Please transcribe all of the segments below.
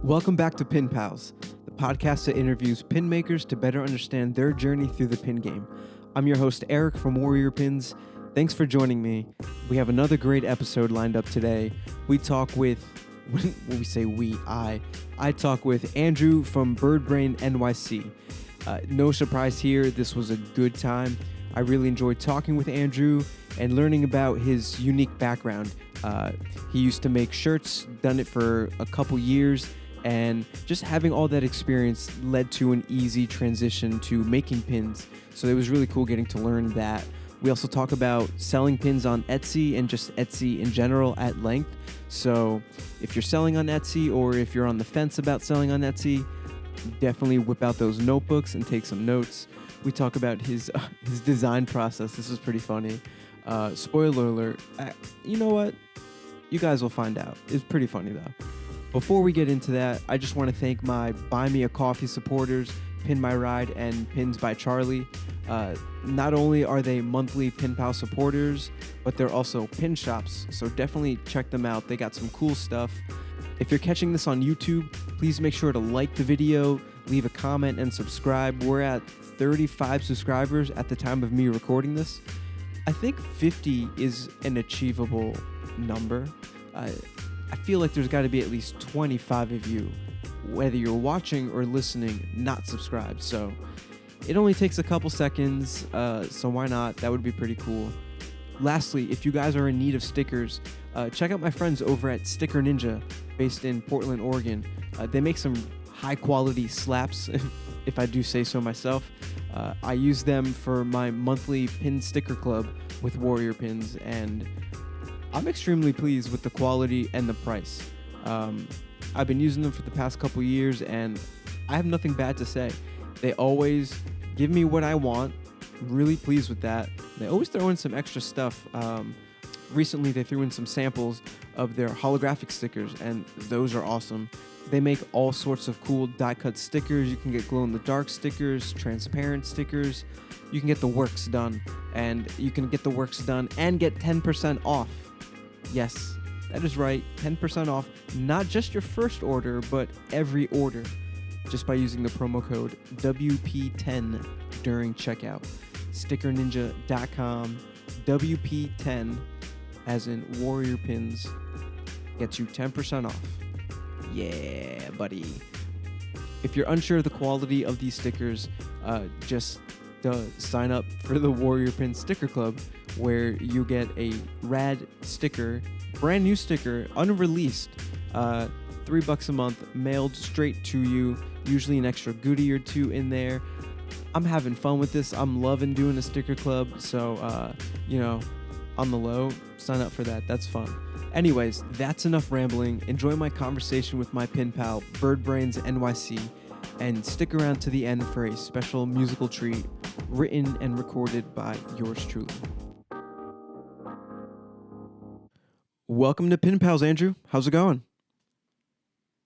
Welcome back to Pin Pals, the podcast that interviews pin makers to better understand their journey through the pin game. I'm your host, Eric from Warrior Pins. Thanks for joining me. We have another great episode lined up today. We talk with, when we say we, I talk with Andrew from BirdBrainsNYC. No surprise here, this was a good time. I really enjoyed talking with Andrew and learning about his unique background. He used to make shirts, done it for a couple years, and just having all that experience led to an easy transition to making pins. So it was really cool getting to learn that. We also talk about selling pins on Etsy and just Etsy in general at length. So if you're selling on Etsy or if you're on the fence about selling on Etsy, definitely whip out those notebooks and take some notes. We talk about his design process. This is pretty funny. Spoiler alert. You know what? You guys will find out. It's pretty funny though. Before we get into that, I just want to thank my Buy Me a Coffee supporters, Pin My Ride and Pins by Charlie. Not only are they monthly Pin Pal supporters, but they're also pin shops, so definitely check them out. They got some cool stuff. If you're catching this on YouTube, please make sure to like the video, leave a comment, and subscribe. We're at 35 subscribers at the time of me recording this. I think 50 is an achievable number. I feel like there's got to be at least 25 of you, whether you're watching or listening, not subscribed. So it only takes a couple seconds, so why not? That would be pretty cool. Lastly, if you guys are in need of stickers, check out my friends over at Sticker Ninja, based in Portland, Oregon. They make some high-quality slaps, if I do say so myself. I use them for my monthly pin sticker club with Warrior Pins, and I'm extremely pleased with the quality and the price. I've been using them for the past couple years, and I have nothing bad to say. They always give me what I want. I'm really pleased with that. They always throw in some extra stuff. Recently, they threw in some samples of their holographic stickers, and those are awesome. They make all sorts of cool die-cut stickers. You can get glow-in-the-dark stickers, transparent stickers. You can get the works done, and you can get the works done and get 10% off. Yes, that is right, 10% off, not just your first order, but every order, just by using the promo code WP10 during checkout. StickerNinja.com, WP10, as in Warrior Pins, gets you 10% off. Yeah, buddy. If you're unsure of the quality of these stickers, just sign up for the Warrior Pin Sticker Club, where you get a rad sticker, brand new sticker, unreleased, $3 a month, mailed straight to you, usually an extra goodie or two in there. I'm having fun with this. I'm loving doing a sticker club, so, on the low, sign up for that. That's fun. Anyways, that's enough rambling. Enjoy my conversation with my pin pal, BirdBrainsNYC, and stick around to the end for a special musical treat written and recorded by yours truly. Welcome to Pin Pals, Andrew. How's it going?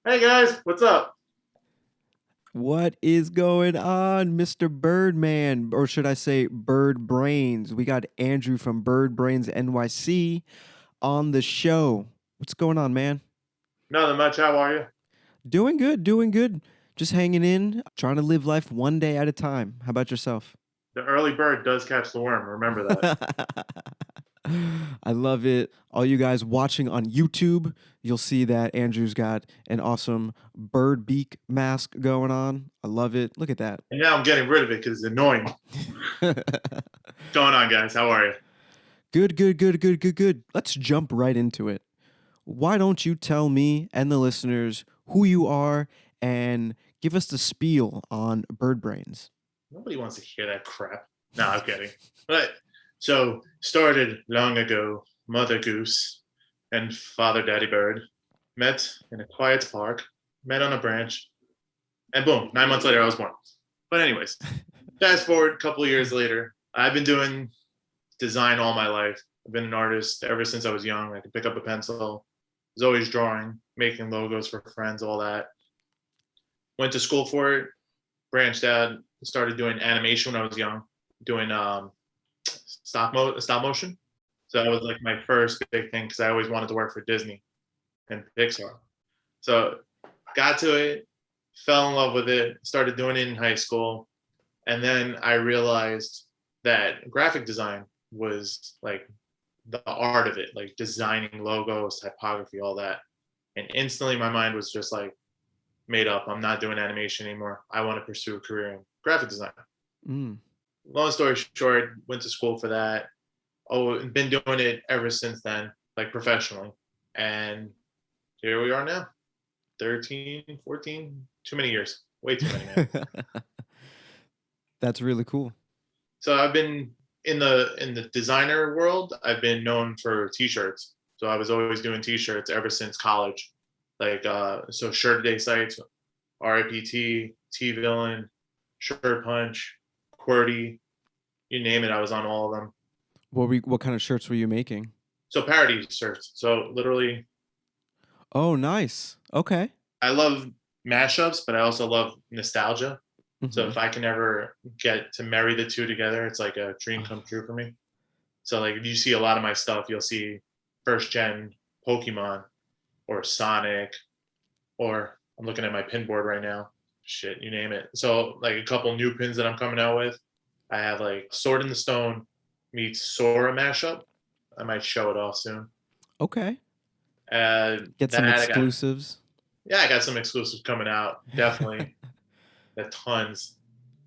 Hey guys, what's up? What is going on, Mr. Birdman? Or should I say Bird Brains? We got Andrew from BirdBrainsNYC on the show. What's going on, man? Nothing much. How are you? Doing good. Just hanging in, trying to live life one day at a time. How about yourself? The early bird does catch the worm. Remember that. I love it. All you guys watching on YouTube, you'll see that Andrew's got an awesome bird beak mask going on. I love it. Look at that. And now I'm getting rid of it because it's annoying. What's going on, guys? How are you? Good. Let's jump right into it. Why don't you tell me and the listeners who you are and give us the spiel on Bird Brains? Nobody wants to hear that crap. No, I'm kidding. But so started long ago, Mother Goose and Father Daddy Bird met in a quiet park, met on a branch, and boom, 9 months later I was born. But anyways, fast forward a couple of years later, I've been doing design all my life. I've been an artist ever since I was young. I could pick up a pencil. I was always drawing, making logos for friends, all that. Went to school for it, branched out, started doing animation when I was young, doing stop motion. So that was like my first big thing because I always wanted to work for Disney and Pixar. So got to it, fell in love with it, started doing it in high school. And then I realized that graphic design was like the art of it, like designing logos, typography, all that. And instantly my mind was just like made up. I'm not doing animation anymore. I want to pursue a career in graphic design. Mm. Long story short, went to school for that. Oh, been doing it ever since then, like professionally. And here we are now. 13, 14, too many years. Way too many, man. That's really cool. So I've been in the designer world, I've been known for t-shirts. So I was always doing t-shirts ever since college. Like so shirt day sites, RIPT, T-Villain, Shirt Punch, QWERTY, you name it, I was on all of them. What kind of shirts were you making? So parody shirts. So literally Oh, nice. Okay. I love mashups, but I also love nostalgia. So Mhm. if I can ever get to marry the two together, it's like a dream come true for me. So like if you see a lot of my stuff, you'll see first gen Pokemon or Sonic, or I'm looking at my pin board right now. Shit, you name it. So like a couple new pins that I'm coming out with. I have like Sword in the Stone meets Sora mashup. I might show it off soon. Okay. Get some That I got, exclusives. yeah, I got some exclusives coming out. Definitely, the tons.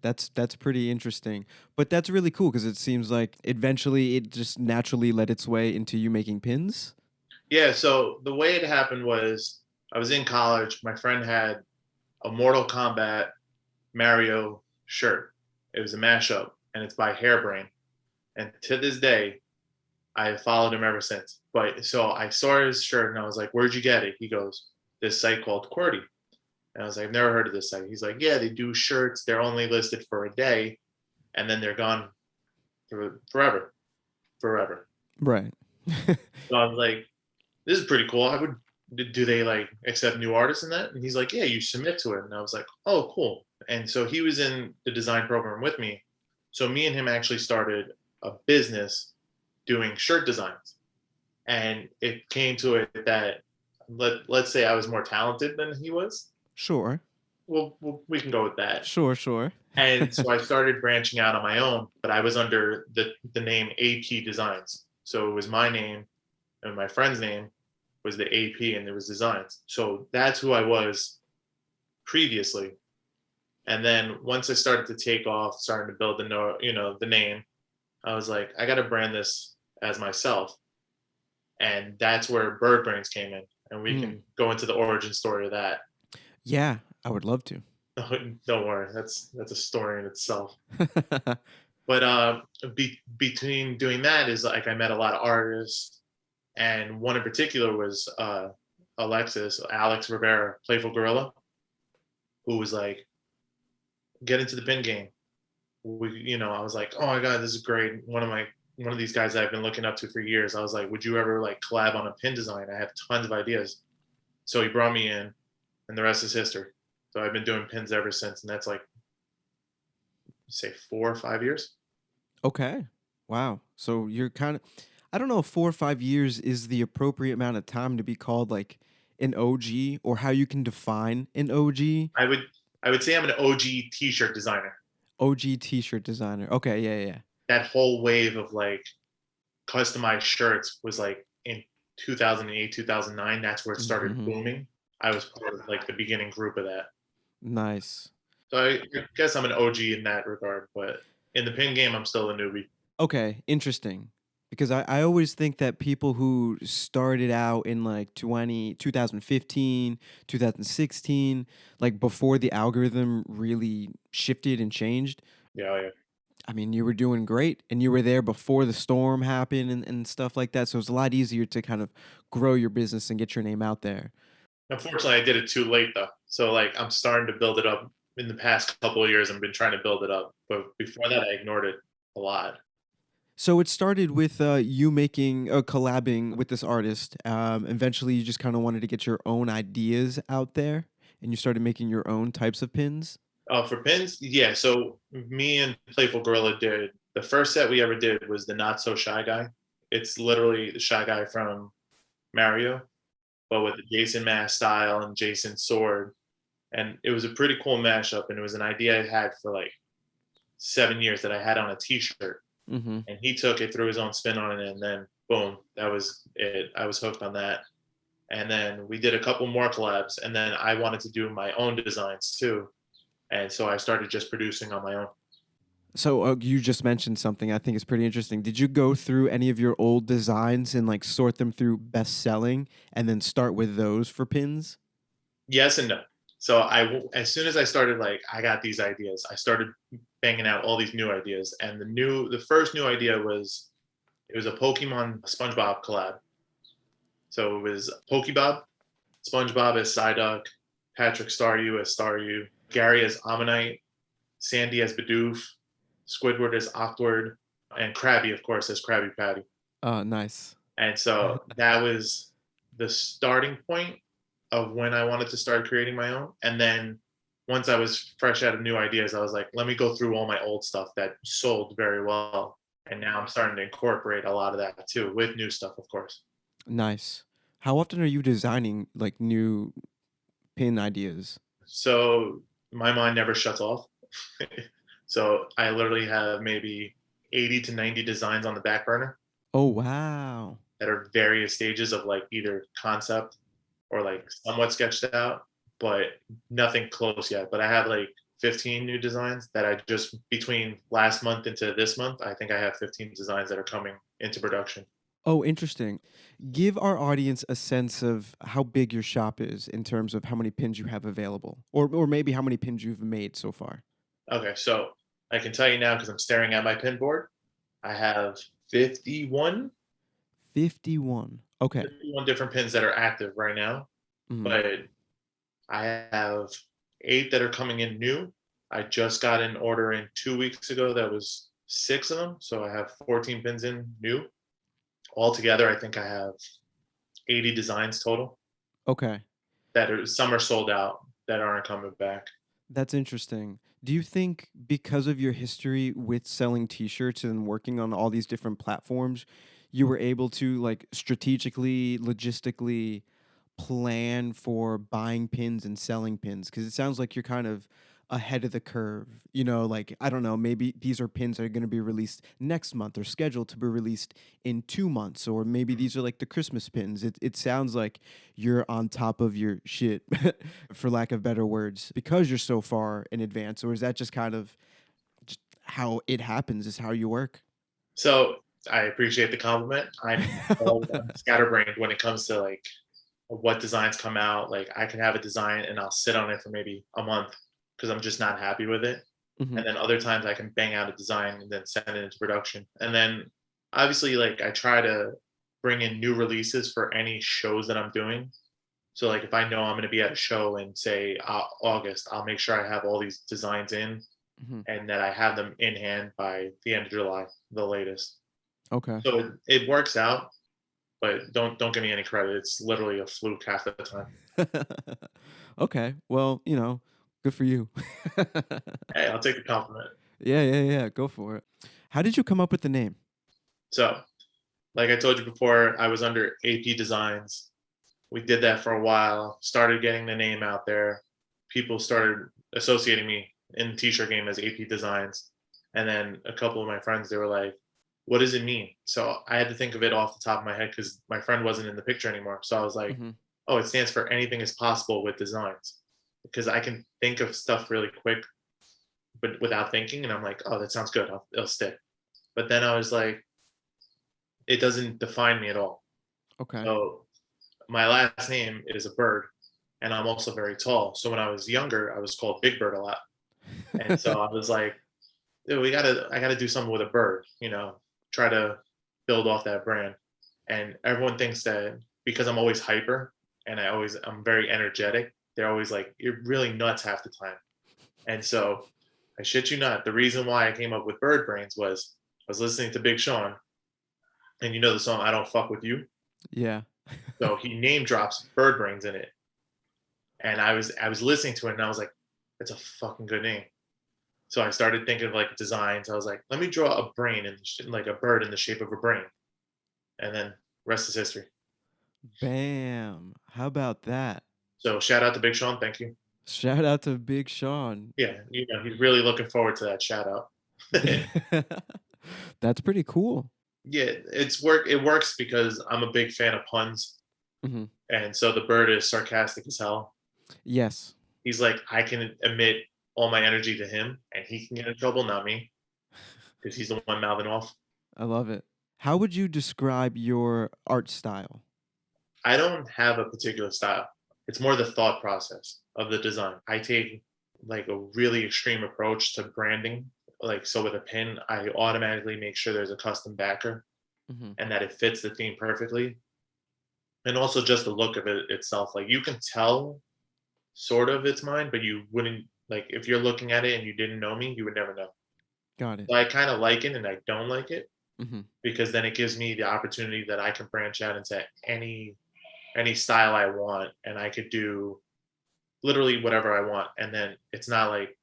That's pretty interesting. But that's really cool because it seems like eventually it just naturally led its way into you making pins. Yeah. So the way it happened was I was in college. My friend had a Mortal Kombat Mario shirt. It was a mashup, and it's by Hairbrain. And to this day, I have followed him ever since. But so I saw his shirt and I was like, "Where'd you get it?" He goes, "This site called QWERTY." And I was like, "I've never heard of this site." He's like, "Yeah, they do shirts. They're only listed for a day, and then they're gone for forever, forever." Right. So I was like, "This is pretty cool. I would. Do they like accept new artists in that?" And he's like, "Yeah, you submit to it." And I was like, "Oh, cool." And so he was in the design program with me. So me and him actually started a business doing shirt designs. And it came to it that let's say I was more talented than he was. Sure. Well, we can go with that. Sure, sure. And so I started branching out on my own, but I was under the name AP Designs. So it was my name and my friend's name was the AP, and there was designs. So that's who I was previously. And then once I started to take off, starting to build the name, I was like, I got to brand this as myself. And that's where Bird Brains came in, and we Mm. can go into the origin story of that. Yeah, I would love to. Don't worry, that's a story in itself. But between doing that is like I met a lot of artists, and one in particular was Alex Rivera, Playful Gorilla, who was like, get into the pin game. I was like, oh my god, this is great. One of these guys that I've been looking up to for years. I was like, would you ever like collab on a pin design? I have tons of ideas. So he brought me in, and the rest is history. So I've been doing pins ever since, and that's like, say, 4 or 5 years. Okay. Wow. So you're kind of, I don't know if 4 or 5 years is the appropriate amount of time to be called like an OG or how you can define an OG. I would say I'm an OG T-shirt designer. OG t-shirt designer. Okay. Yeah. Yeah. That whole wave of like customized shirts was like in 2008, 2009. That's where it started Mm-hmm. booming. I was part of like the beginning group of that. Nice. So I guess I'm an OG in that regard, but in the pin game, I'm still a newbie. Okay. Interesting. Because I always think that people who started out in like 2015, 2016, like before the algorithm really shifted and changed, Yeah, yeah. I mean, you were doing great and you were there before the storm happened and stuff like that. So it's a lot easier to kind of grow your business and get your name out there. Unfortunately, I did it too late though. So like I'm starting to build it up in the past couple of years. I've been trying to build it up, but before that, I ignored it a lot. So it started with you making collabing with this artist. Eventually, you just kind of wanted to get your own ideas out there and you started making your own types of pins. For pins, yeah. So me and Playful Gorilla did the first set we ever did was the Not So Shy Guy. It's literally the shy guy from Mario. but with the Jason mask style and Jason's sword. And it was a pretty cool mashup. And it was an idea I had for like 7 years that I had on a t-shirt. Mm-hmm. And he took it, threw his own spin on it, and then boom, that was it. I was hooked on that. And then we did a couple more collabs, and then I wanted to do my own designs too. And so I started just producing on my own. So you just mentioned something I think is pretty interesting. Did you go through any of your old designs and like sort them through best selling and then start with those for pins? Yes and no. So as soon as I started, like, I got these ideas, I started banging out all these new ideas. And the first new idea was, it was a Pokemon SpongeBob collab. So it was Pokebob, SpongeBob as Psyduck, Patrick Staryu as Staryu, Gary as Ammonite, Sandy as Bidoof, Squidward as Awkward, and Krabby, of course, as Krabby Patty. Oh, nice. And so that was the starting point of when I wanted to start creating my own. And then once I was fresh out of new ideas, I was like, let me go through all my old stuff that sold very well. And now I'm starting to incorporate a lot of that too, with new stuff, of course. Nice. How often are you designing like new pin ideas? So my mind never shuts off. So I literally have maybe 80 to 90 designs on the back burner Oh, wow. that are various stages of like either concept or like somewhat sketched out, but nothing close yet. But I have like 15 new designs that I just, between last month into this month, I think I have 15 designs that are coming into production. Oh, interesting. Give our audience a sense of how big your shop is in terms of how many pins you have available, or maybe how many pins you've made so far. Okay, so I can tell you now because I'm staring at my pin board. I have 51, 51. Okay. 51 different pins that are active right now, Mhm. but I have 8 that are coming in new. I just got an order in 2 weeks ago that was 6 of them, so I have 14 pins in new. Altogether, I think I have 80 designs total Okay. that are, some are sold out that aren't coming back. That's interesting. Do you think because of your history with selling t-shirts and working on all these different platforms, you were able to like strategically, logistically plan for buying pins and selling pins? Because it sounds like you're kind of ahead of the curve. You know, like, I don't know, maybe these are pins that are going to be released next month or scheduled to be released in 2 months, or maybe these are like the Christmas pins. It sounds like you're on top of your shit, for lack of better words, because you're so far in advance. Or is that just kind of just how it happens, is how you work? So I appreciate the compliment. I'm scatterbrained when it comes to like what designs come out. Like I can have a design and I'll sit on it for maybe a month because I'm just not happy with it. Mhm. And then other times I can bang out a design and then send it into production. And then obviously like I try to bring in new releases for any shows that I'm doing. So like if I know I'm going to be at a show in say August, I'll make sure I have all these designs in Mhm. and that I have them in hand by the end of July, the latest. Okay. So it works out, but don't give me any credit. It's literally a fluke half the time. Okay. Well, good for you. Hey, I'll take the compliment. Yeah, yeah, yeah. Go for it. How did you come up with the name? So, like I told you before, I was under AP Designs. We did that for a while, started getting the name out there. People started associating me in the t-shirt game as AP Designs. And then a couple of my friends, they were like, what does it mean? So I had to think of it off the top of my head because my friend wasn't in the picture anymore. So I was like, Hmm. oh, it stands for anything is possible with designs. Because I can think of stuff really quick, but without thinking. And I'm like, oh, that sounds good. It'll stick. But then I was like, it doesn't define me at all. Okay. So my last name is a bird, and I'm also very tall. So when I was younger, I was called Big Bird a lot. And so I was like, dude, I gotta do something with a bird, try to build off that brand. And everyone thinks that because I'm always hyper and I'm very energetic, they're always like, you're really nuts half the time. And so I shit you not, the reason why I came up with Bird Brains was I was listening to Big Sean, and you know the song I Don't Fuck With You. Yeah. So he name drops Bird Brains in it. And I was listening to it and I was like, that's a fucking good name. So I started thinking of like designs. I was like, let me draw a brain like a bird in the shape of a brain. And then rest is history. Bam. How about that? So shout out to Big Sean. Thank you. Shout out to Big Sean. Yeah, he's really looking forward to that shout out. That's pretty cool. Yeah, it works because I'm a big fan of puns, Hmm. and so the bird is sarcastic as hell. Yes. He's like, I can emit all my energy to him, and he can get in trouble, not me, because he's the one mouthing off. I love it. How would you describe your art style? I don't have a particular style. It's more the thought process of the design. I take like a really extreme approach to branding. Like, so with a pin, I automatically make sure there's a custom backer Hmm. and that it fits the theme perfectly. And also just the look of it itself. Like, you can tell sort of it's mine, but you wouldn't, like, if you're looking at it and you didn't know me, you would never know. Got it. So I kind of like it and I don't like it Hmm. because then it gives me the opportunity that I can branch out into any style I want, and I could do literally whatever I want. And then it's not like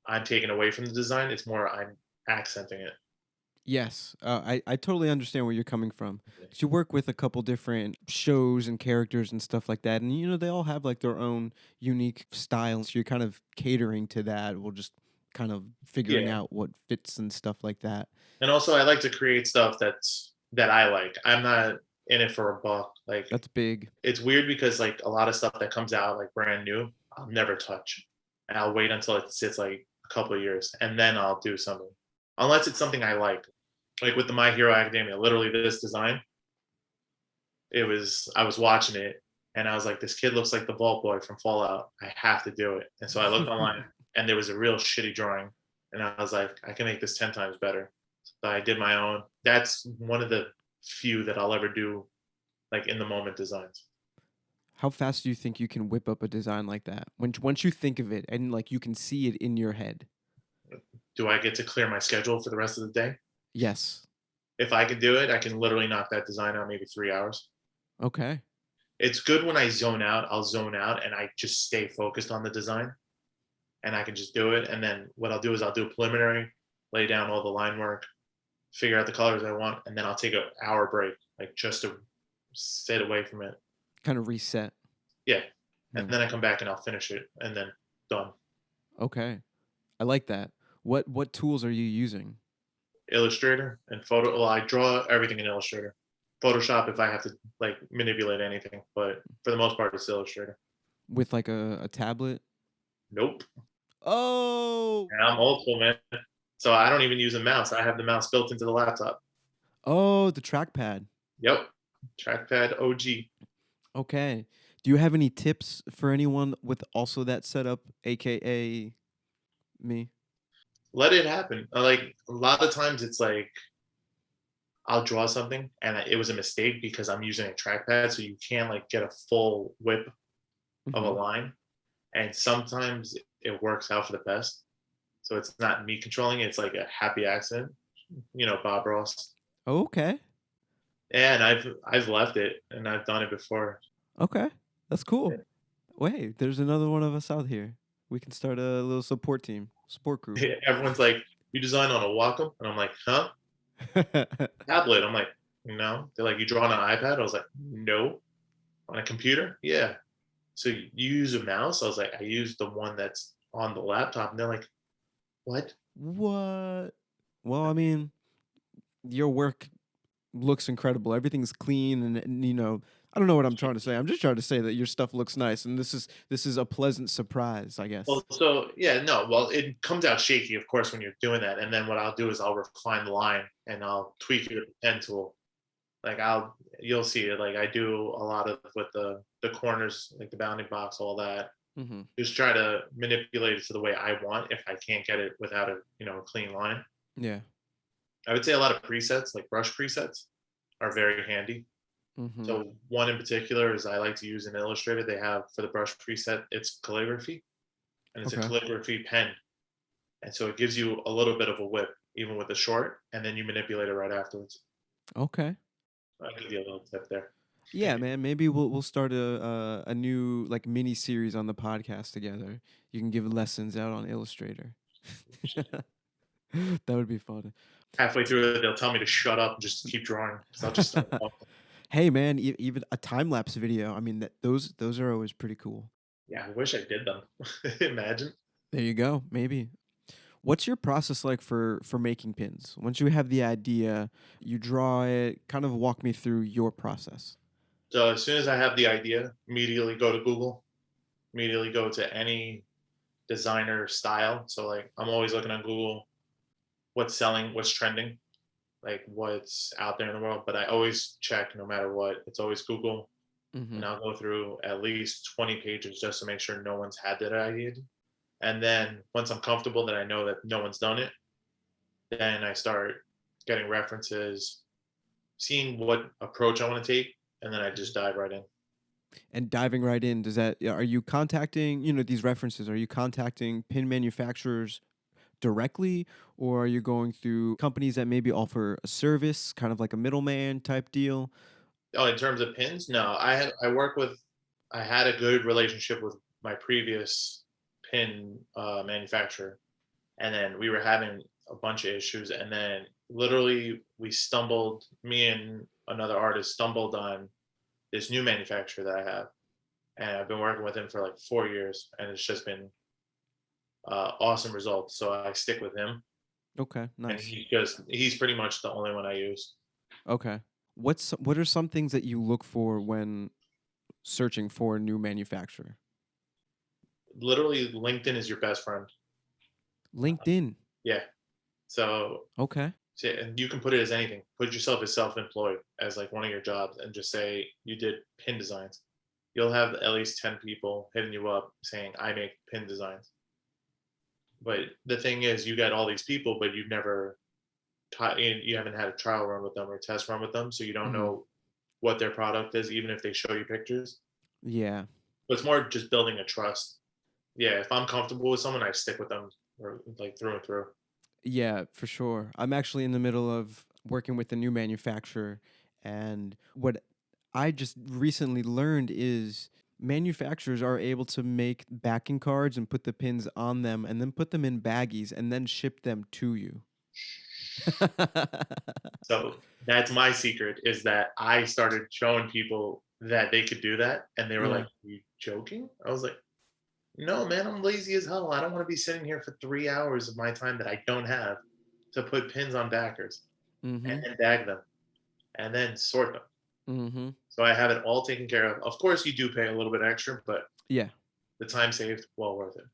I'm taking away from the design; it's more I'm accenting it. Yes, I totally understand where you're coming from. 'Cause you work with a couple different shows and characters and stuff like that, and they all have like their own unique styles. You're kind of catering to that. We're just kind of figuring Yeah, out what fits and stuff like that. and also I like to create stuff that I like. I'm not in it for a buck. Like, That's big. it's weird because like a lot of stuff that comes out like brand new, I'll never touch, and I'll wait until it sits like a couple of years, and then I'll do something, unless it's something I like. Like with the My Hero Academia, literally this design, I was watching it and I was like, this kid looks like the Vault Boy from Fallout. I have to do it. And so I looked online and there was a real shitty drawing. And I was like, I can make this 10 times better. So I did my own. That's one of the few that I'll ever do like in the moment designs. How fast do you think you can whip up a design like that? Once you think of it and like you can see it in your head. Do I get to clear my schedule for the rest of the day? Yes. If I can do it, I can literally knock that design out maybe 3 hours. Okay. It's good when I zone out. I'll zone out and I just stay focused on the design and I can just do it. And then what I'll do is I'll do a preliminary, lay down all the line work, figure out the colors I want, and then I'll take an hour break, like just to sit away from it. Kind of reset. Yeah. Yeah. And then I come back and I'll finish it and then done. Okay. I like that. What tools are you using? Illustrator and photo. Well, I draw everything in Illustrator. Photoshop if I have to like manipulate anything, but for the most part, it's Illustrator. With like a tablet? Nope. Oh. And I'm old school, man. So I don't even use a mouse. I have the mouse built into the laptop. Oh, the trackpad. Yep. Trackpad OG. Okay. Do you have any tips for anyone with also that setup, aka me? Let it happen. Like a lot of times it's like I'll draw something and it was a mistake because I'm using a trackpad. So you can't like get a full whip of a Hmm. line. And sometimes it works out for the best. So it's not me controlling it. It's like a happy accident, Bob Ross. Okay. And I've left it and I've done it before. Okay. That's cool. Wait, there's another one of us out here. We can start a little support team, support group. Everyone's like, you design on a Wacom? And I'm like, huh? Tablet. I'm like, no. They're like, you draw on an iPad? I was like, no. On a computer? Yeah. So you use a mouse? I was like, I use the one that's on the laptop. And they're like, what? What? Well, I mean, your work looks incredible. Everything's clean and I don't know what I'm trying to say. I'm just trying to say that your stuff looks nice and this is a pleasant surprise, I guess. Well, so yeah, no. Well, it comes out shaky, of course, when you're doing that. And then what I'll do is I'll refine the line and I'll tweak it with the pen tool. Like you'll see it. Like I do a lot of with the corners, like the bounding box, all that. Hmm. Just try to manipulate it to the way I want if I can't get it without a clean line. Yeah. I would say a lot of presets, like brush presets, are very handy. Hmm. So one in particular is I like to use in Illustrator. They have for the brush preset, it's calligraphy, and it's a Okay. calligraphy pen, and so it gives you a little bit of a whip even with the short, and then you manipulate it right afterwards. Okay. I'll give you a little tip there. Yeah, man. Maybe we'll start a new like mini series on the podcast together. You can give lessons out on Illustrator. That would be fun. Halfway through it, they'll tell me to shut up and just keep drawing because I'll just start talking. Hey, man, even a time lapse video. I mean, those are always pretty cool. Yeah, I wish I did them. Imagine. There you go. Maybe. What's your process like for making pins? Once you have the idea, you draw it. Kind of walk me through your process. So as soon as I have the idea, immediately go to Google, immediately go to any designer style. So like I'm always looking on Google, what's selling, what's trending, like what's out there in the world. But I always check no matter what. It's always Google, Mm-hmm. and I'll go through at least 20 pages just to make sure no one's had that idea. And then once I'm comfortable that I know that no one's done it, then I start getting references, seeing what approach I want to take, and then I just dive right in. And diving right in, does that are you contacting these references? Are you contacting pin manufacturers directly, or are you going through companies that maybe offer a service, kind of like a middleman type deal? Oh, in terms of pins, no. I work with. I had a good relationship with my previous pin manufacturer, and then we were having a bunch of issues, and then literally we stumbled. Me and another artist stumbled on this new manufacturer that I have, and I've been working with him for like 4 years, and it's just been awesome results. So I stick with him, Okay, and nice. he's pretty much the only one I use. Okay. What are some things that you look for when searching for a new manufacturer? Literally, LinkedIn is your best friend. LinkedIn. Yeah. So Okay. and you can put it as anything. Put yourself as self-employed as like one of your jobs, and just say you did pin designs. You'll have at least 10 people hitting you up saying I make pin designs. But the thing is, you got all these people, but you've never you haven't had a trial run with them or test run with them, so you don't Mm-hmm. know what their product is, even if they show you pictures. Yeah. But it's more just building a trust. Yeah, if I'm comfortable with someone, I stick with them, or like through and through. Yeah, for sure. I'm actually in the middle of working with a new manufacturer, and what I just recently learned is manufacturers are able to make backing cards and put the pins on them and then put them in baggies and then ship them to you. So that's my secret, is that I started showing people that they could do that, and they were like, Yeah. "Are you joking?" I was like, "No, man, I'm lazy as hell. I don't want to be sitting here for 3 hours of my time that I don't have to put pins on backers and Mm-hmm. then bag them and then sort them." Mm-hmm. So I have it all taken care of. Of course, you do pay a little bit extra, but Yeah. the time saved, well worth it.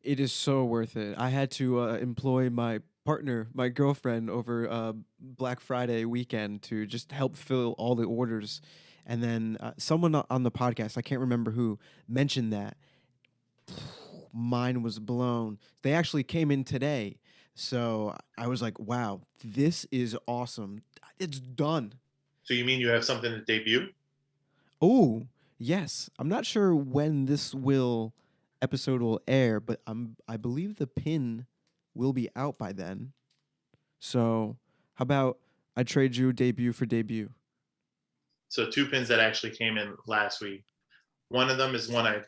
It is so worth it. I had to employ my partner, my girlfriend, over Black Friday weekend to just help fill all the orders. And then someone on the podcast, I can't remember who, mentioned that. Mine was blown. They actually came in today. So I was like, wow, this is awesome. It's done. So you mean you have something to debut? Oh, yes. I'm not sure when this will episode will air, but I believe the pin will be out by then. So, how about I trade you debut for debut? So two pins that actually came in last week. One of them is one I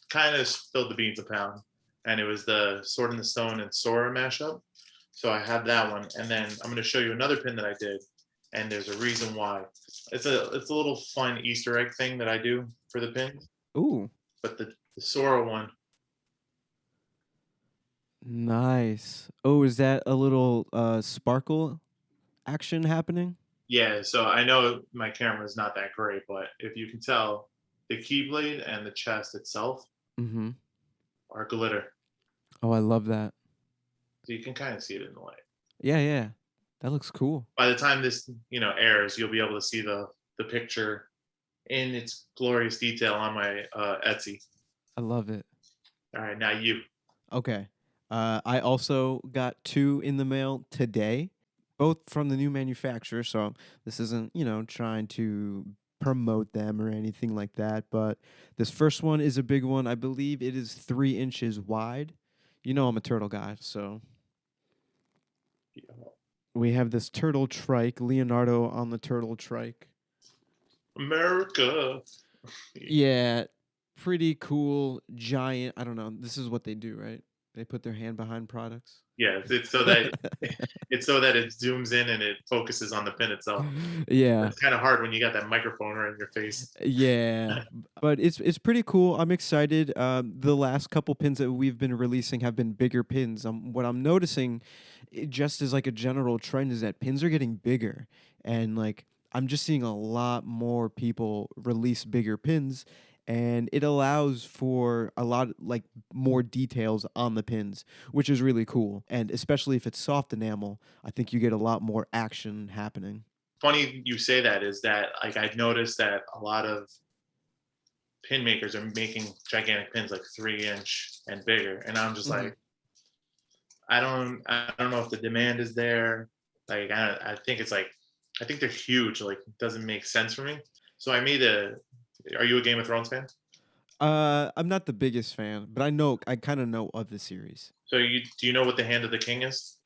kind of spilled the beans upon, and it was the Sword in the Stone and Sora mashup. So I have that one, and then I'm going to show you another pin that I did, and there's a reason why. It's a little fun Easter egg thing that I do for the pins, Ooh, but the Sora one, nice. Oh, is that a little sparkle action happening? yeah. So I know my camera is not that great, but if you can tell, the keyblade and the chest itself Mm-hmm. are glitter, Oh, I love that. so you can kind of see it in the light. Yeah, yeah. That looks cool. By the time this airs, you'll be able to see the picture in its glorious detail on my Etsy. I love it. All right, now you. Okay. I also got two in the mail today, both from the new manufacturer. So this isn't, trying to promote them or anything like that. But this first one is a big one. I believe it is 3 inches wide. You know, I'm a turtle guy. So we have this turtle trike, Leonardo on the turtle trike. America. Yeah, pretty cool, giant. I don't know. This is what they do, right? They put their hand behind products. Yeah, it's so that it zooms in and it focuses on the pin itself. Yeah. It's kind of hard when you got that microphone right in your face. Yeah, but it's pretty cool. I'm excited. The last couple pins that we've been releasing have been bigger pins. What I'm noticing, just as like a general trend, is that pins are getting bigger, and like I'm just seeing a lot more people release bigger pins, and it allows for a lot like more details on the pins, which is really cool. And especially if it's soft enamel, I think you get a lot more action happening. Funny you say that is that like I've noticed that a lot of pin makers are making gigantic pins like 3 inch and bigger, and I'm just Mhm. like I don't know if the demand is there. Like I think it's like I think they're huge. Like it doesn't make sense for me. So I made a. Are you a Game of Thrones fan? I'm not the biggest fan, but I kind of know of the series. So you do you know what the Hand of the King is?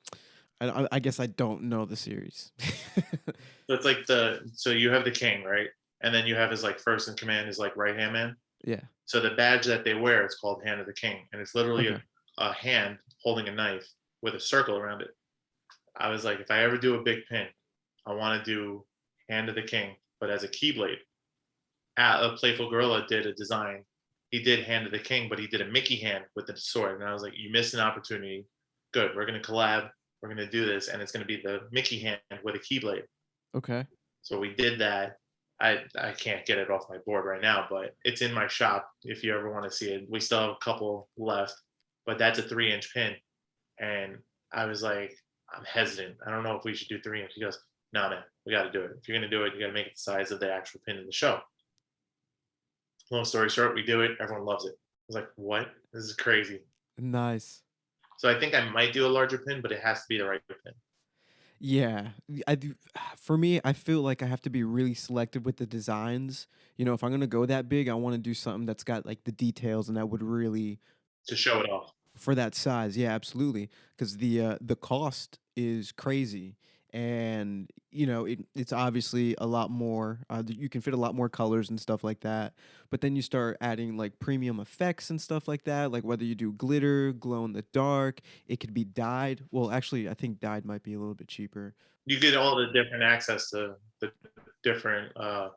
I guess I don't know the series. So it's like so you have the king, right? And then you have his like first in command, his like right hand man. Yeah. So the badge that they wear is called Hand of the King, and it's literally Okay. a hand holding a knife with a circle around it. I was like, if I ever do a big pin, I want to do Hand of the King, but as a keyblade. A Playful Gorilla did a design. He did Hand of the King, but he did a Mickey hand with the sword. And I was like, you missed an opportunity. Good. We're going to collab. We're going to do this. And it's going to be the Mickey hand with a keyblade. Okay. So we did that. I can't get it off my board right now, but it's in my shop if you ever want to see it. We still have a couple left, but that's a 3 inch pin. And I was like, I'm hesitant. I don't know if we should do 3 inch. He goes, no, man, we got to do it. If you're going to do it, you got to make it the size of the actual pin in the show. Long story short, we do it. Everyone loves it. I was like, what? This is crazy. Nice. So I think I might do a larger pin, but it has to be the right pin. Yeah, I do. For me, I feel like I have to be really selective with the designs. If I'm gonna go that big, I want to do something that's got like the details and that would really To show it off. for that size. Yeah, absolutely. Because the cost is crazy, and it's obviously a lot more. You can fit a lot more colors and stuff like that. But then you start adding like premium effects and stuff like that. Like whether you do glitter, glow in the dark, it could be dyed. Well, actually, I think dyed might be a little bit cheaper. You get all the different access to the different, what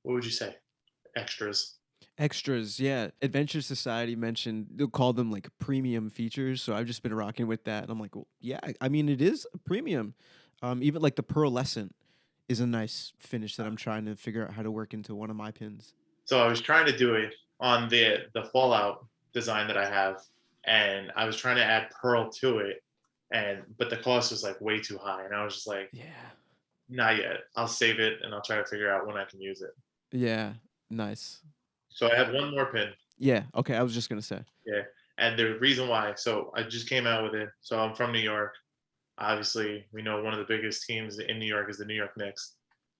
would you say, extras. Extras, yeah. Adventure Society mentioned they'll call them like premium features, so I've just been rocking with that. And I'm like, well, yeah, I mean it is a premium. Even like the pearlescent is a nice finish that I'm trying to figure out how to work into one of my pins. So I was trying to do it on the Fallout design that I have, and I was trying to add pearl to it, but the cost was like way too high, and I was just like, Yeah. not yet. I'll save it and I'll try to figure out when I can use it. Yeah. Nice. So I have one more pin. Yeah. Okay. I was just gonna say. Yeah. And the reason why, so I just came out with it. So I'm from New York. Obviously, we know one of the biggest teams in New York is the New York Knicks.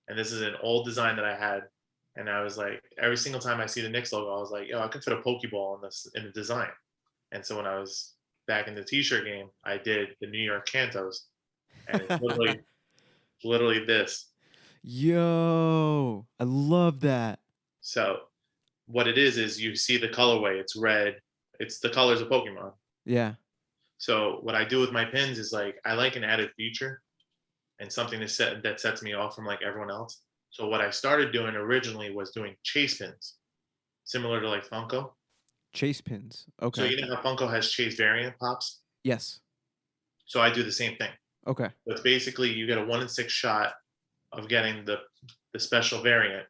And this is an old design that I had. And I was like, every single time I see the Knicks logo, I was like, yo, I could fit a Pokeball in the design. And so when I was back in the t-shirt game, I did the New York Cantos. And it's literally this. Yo, I love that. So what it is you see the colorway, it's red. It's the colors of Pokemon. Yeah. So what I do with my pins is like I like an added feature and something that sets me off from like everyone else. So what I started doing originally was doing chase pins, similar to like Funko. Chase pins. So Okay. you know how Funko has chase variant pops? Yes. So I do the same thing. Okay. So it's basically you get a 1 in 6 shot of getting the special variant.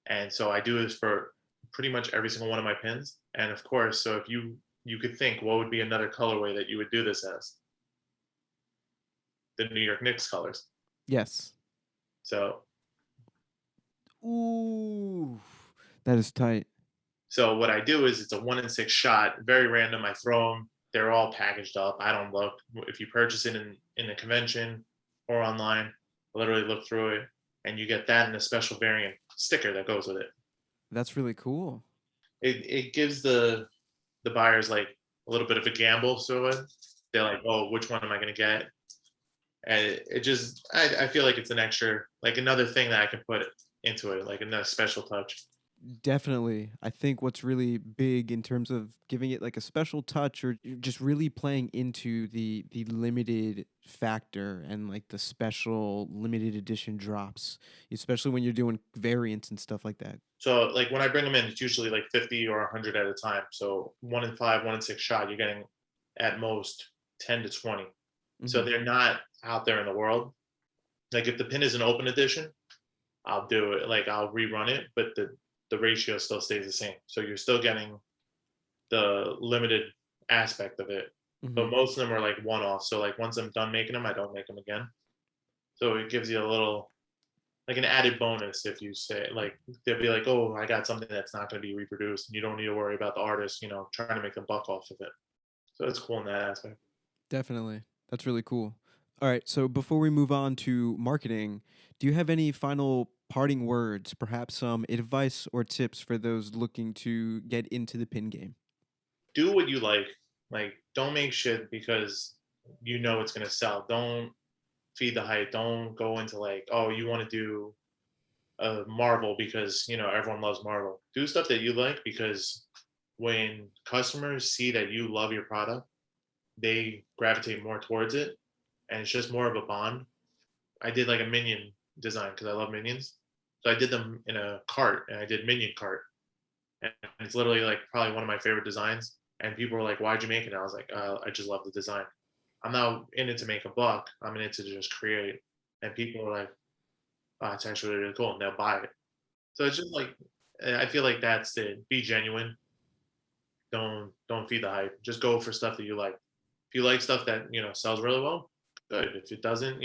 And so I do this for pretty much every single one of my pins. And of course, so if you could think what would be another colorway that you would do this as? The New York Knicks colors. Yes. So Ooh, that is tight. So what I do is it's a 1 in 6 shot, very random. I throw them. They're all packaged up. I don't look. If you purchase it in a convention or online, I literally look through it, and you get that and a special variant sticker that goes with it. That's really cool. It gives the buyers like a little bit of a gamble. So they're like, oh, which one am I going to get? And it just I feel like it's an extra, like another thing that I can put into it, like another special touch. Definitely. I think what's really big in terms of giving it like a special touch or just really playing into the limited factor and like the special limited edition drops, especially when you're doing variants and stuff like that. So like when I bring them in, it's usually like 50 or 100 at a time. So 1 in 5, 1 in 6 shot, you're getting at most 10 to 20. So Hmm. they're not out there in the world. Like if the pin is an open edition, I'll do it. Like I'll rerun it, but the ratio still stays the same. So you're still getting the limited aspect of it. Hmm. But most of them are like one off. So like once I'm done making them, I don't make them again. So it gives you a little like an added bonus if you say like they'll be like, oh, I got something that's not going to be reproduced, and you don't need to worry about the artist, trying to make a buck off of it. So it's cool in that aspect. Definitely. That's really cool. All right. So before we move on to marketing, do you have any final parting words, perhaps some advice or tips for those looking to get into the pin game? Do what you like. Like don't make shit because you know it's going to sell. Don't feed the hype. Don't go into like, oh, you want to do Marvel because everyone loves Marvel. Do stuff that you like because when customers see that you love your product, they gravitate more towards it, and it's just more of a bond. I did like a minion design because I love minions, so I did them in a cart, and I did minion cart, and it's literally like probably one of my favorite designs. And people were like, "Why'd you make it?" And I was like, "I just love the design. I'm not in it to make a buck. I'm in it to just create." And people are like, "Oh, it's actually really cool," and they'll buy it. So it's just like I feel like that's it. Be genuine. Don't feed the hype. Just go for stuff that you like. If you like stuff that sells really well, good. If it doesn't,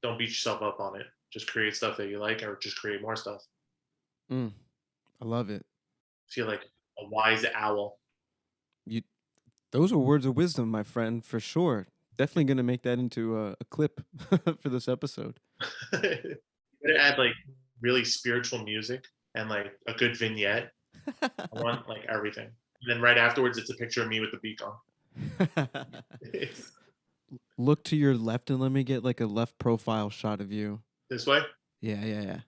don't beat yourself up on it. Just create stuff that you like, or just create more stuff. Mm, I love it. Feel like a wise owl. You Those are words of wisdom, my friend, for sure. Definitely going to make that into a clip for this episode. You gotta add like really spiritual music and like a good vignette. I want like everything. And then right afterwards, it's a picture of me with the beak on. Look to your left and let me get like a left profile shot of you. This way. Yeah, yeah, yeah.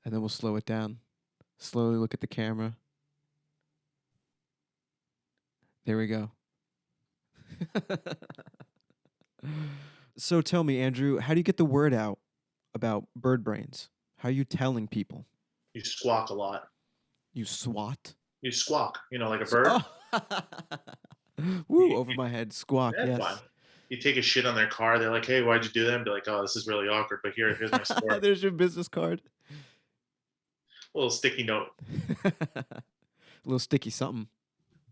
And then we'll slow it down. Slowly look at the camera. There we go. So tell me, Andrew, how do you get the word out about bird brains? How are you telling people? You squawk a lot. You swat? You squawk, like a So, bird. oh. Woo, over my head. Squawk, That's fine. yes. You take a shit on their car. They're like, "Hey, why'd you do that?" And be like, "Oh, this is really awkward, but here's my score." There's your business card. A little sticky note. A little sticky something.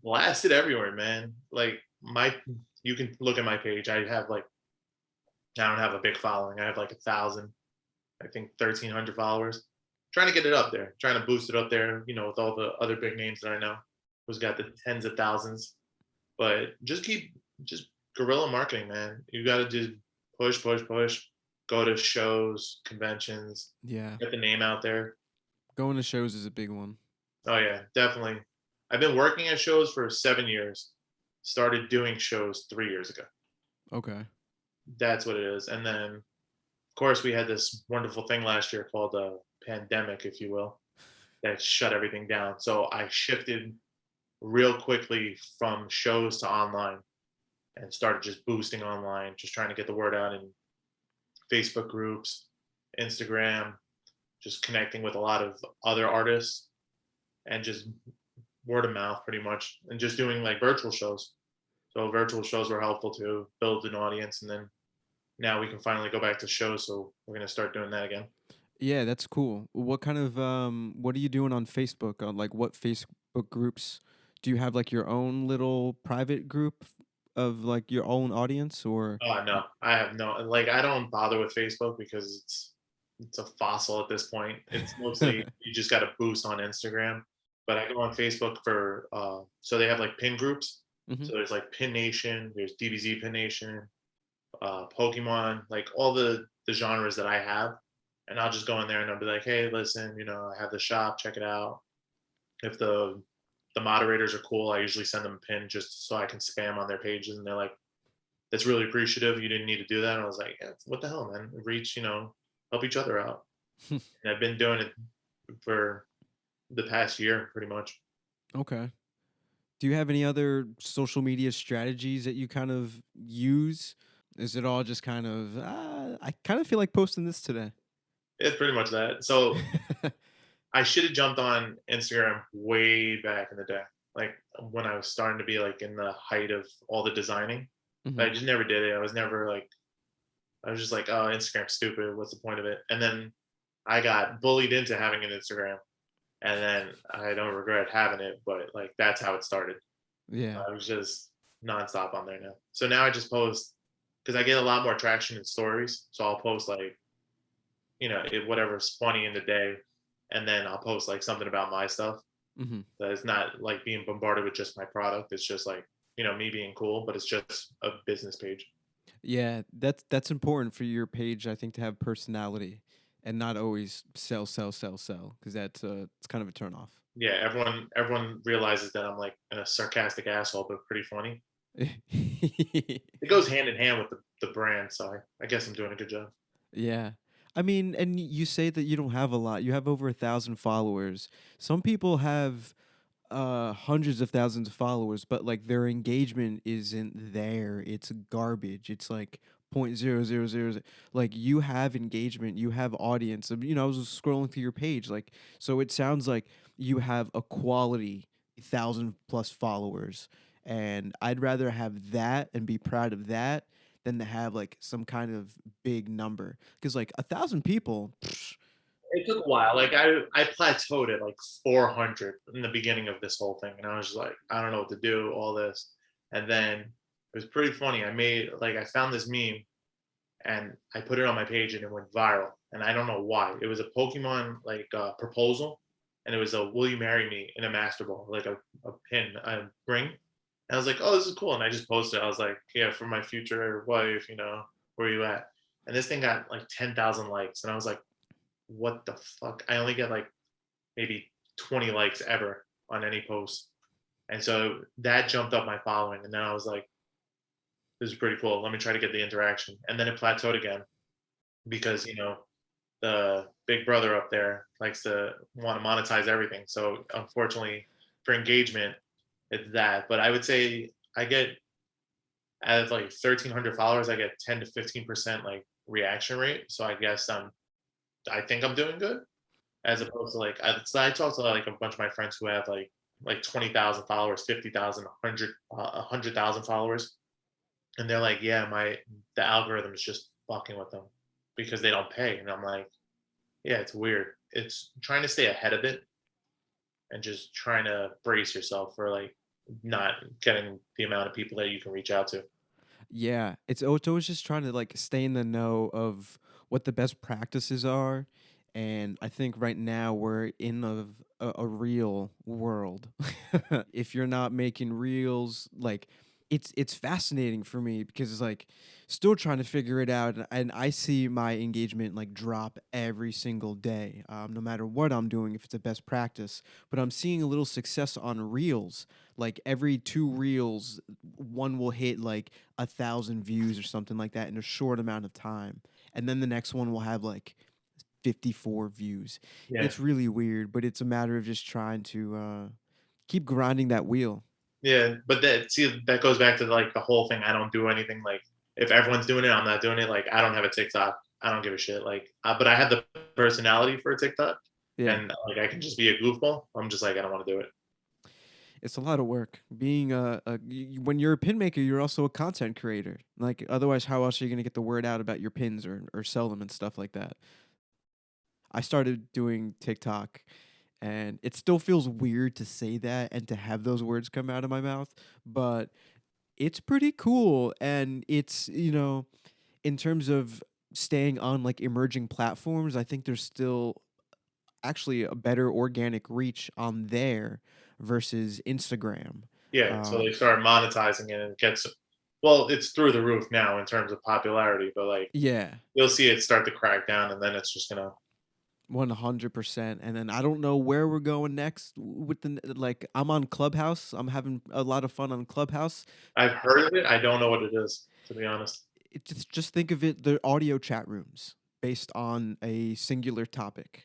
Blasted everywhere, man. Like you can look at my page. I don't have a big following. I have like 1,000, I think 1,300 followers. Trying to get it up there. Trying to boost it up there. With all the other big names that I know, who's got the tens of thousands. But just guerrilla marketing, man. You got to just push, push, push. Go to shows, conventions, Yeah. get the name out there. Going to shows is a big one. Oh yeah, definitely. I've been working at shows for 7 years. Started doing shows 3 years ago. Okay. That's what it is. And then, of course, we had this wonderful thing last year called a pandemic, if you will, that shut everything down. So I shifted real quickly from shows to online and started just boosting online, just trying to get the word out in Facebook groups, Instagram, just connecting with a lot of other artists and just word of mouth pretty much, and just doing like virtual shows. So virtual shows were helpful to build an audience, and then now we can finally go back to shows. So we're gonna start doing that again. Yeah, that's cool. What kind of what are you doing on Facebook? On like what Facebook groups? Do you have like your own little private group of like your own audience or Oh no, I have no like. I don't bother with Facebook because it's a fossil at this point. It's mostly you just got to boost on Instagram. But I go on Facebook for so they have like pin groups. Mhm. So there's like Pin Nation, there's DBZ Pin Nation, Pokemon, like all the genres that I have, and I'll just go in there and I'll be like, hey, listen, I have the shop, check it out. If the moderators are cool, I usually send them a pin just so I can spam on their pages, and they're like, that's really appreciative. You didn't need to do that. And I was like, yeah, what the hell, man? Reach, help each other out. And I've been doing it for the past year, pretty much. Okay. Do you have any other social media strategies that you kind of use? Is it all just kind of, I kind of feel like posting this today? It's pretty much that. So I should have jumped on Instagram way back in the day, like when I was starting to be like in the height of all the designing. But Hmm. I just never did it. I was never like, I was just like, oh, Instagram's stupid. What's the point of it? And then I got bullied into having an Instagram, and then I don't regret having it. But like that's how it started. Yeah. I was just nonstop on there now. So now I just post because I get a lot more traction in stories. So I'll post like whatever's funny in the day, and then I'll post like something about my stuff. Hmm. That it's not like being bombarded with just my product. It's just like me being cool, but it's just a business page. Yeah, that's important for your page, I think, to have personality and not always sell, sell, sell, sell, because that's it's kind of a turnoff. Yeah, everyone realizes that I'm like a sarcastic asshole, but pretty funny. It goes hand in hand with the brand, so I guess I'm doing a good job. Yeah. I mean, and you say that you don't have a lot. You have over 1,000 followers. Some people have hundreds of thousands of followers, but like their engagement isn't there. It's garbage. It's like 0.0000. Like you have engagement, you have audience. I was just scrolling through your page, like so it sounds like you have a quality 1,000 plus followers, and I'd rather have that and be proud of that than to have like some kind of big number. Because like 1,000 people, It took a while. Like I plateaued at like 400 in the beginning of this whole thing, and I was just like, I don't know what to do. All this, and then it was pretty funny. I found this meme and I put it on my page and it went viral. And I don't know why. It was a Pokemon like proposal, and it was a "Will you marry me" in a Master Ball, like a pin, a ring. And I was like, oh, this is cool. And I just posted. I was like, yeah, for my future wife, where you at? And this thing got like 10,000 likes, and I was like, what the fuck? I only get like maybe 20 likes ever on any post. And so that jumped up my following. And then I was like, this is pretty cool. Let me try to get the interaction. And then it plateaued again because, the big brother up there likes to want to monetize everything. So unfortunately for engagement, it's that. But I would say I get out of like 1,300 followers, I get 10 to 15% like reaction rate. So I think I'm doing good as opposed to like I talked to like a bunch of my friends who have like 20,000 followers, 50,000, 100,000 followers, and they're like, yeah, the algorithm is just fucking with them because they don't pay, and I'm like, yeah, it's weird. It's trying to stay ahead of it and just trying to brace yourself for like not getting the amount of people that you can reach out to. yeah, it's always just trying to like stay in the know of what the best practices are, and I think right now we're in a real world. If you're not making reels, like it's fascinating for me because it's like still trying to figure it out, and I see my engagement like drop every single day, no matter what I'm doing, if it's a best practice. But I'm seeing a little success on reels. Like every two reels, one will hit like 1,000 views or something like that in a short amount of time, and then the next one will have like 54 views. Yeah. It's really weird, but it's a matter of just trying to keep grinding that wheel. Yeah, but that goes back to like the whole thing. I don't do anything. Like if everyone's doing it, I'm not doing it. Like I don't have a TikTok. I don't give a shit. Like, but I have the personality for a TikTok, Yeah. and like I can just be a goofball. I'm just like I don't want to do it. It's a lot of work. Being when you're a pin maker, you're also a content creator. Like otherwise, how else are you gonna get the word out about your pins or sell them and stuff like that? I started doing TikTok, and it still feels weird to say that and to have those words come out of my mouth, but it's pretty cool. And it's in terms of staying on like emerging platforms, I think there's still actually a better organic reach on there versus Instagram. Yeah, so they Um, start monetizing it and it gets well, it's through the roof now in terms of popularity, but like yeah, you'll see it start to crack down, and then it's just 100%. And then I don't know where we're going next with like I'm on Clubhouse. I'm having a lot of fun on Clubhouse. I've heard of it. I don't know what it is, to be honest. Just think of it, the audio chat rooms based on a singular topic.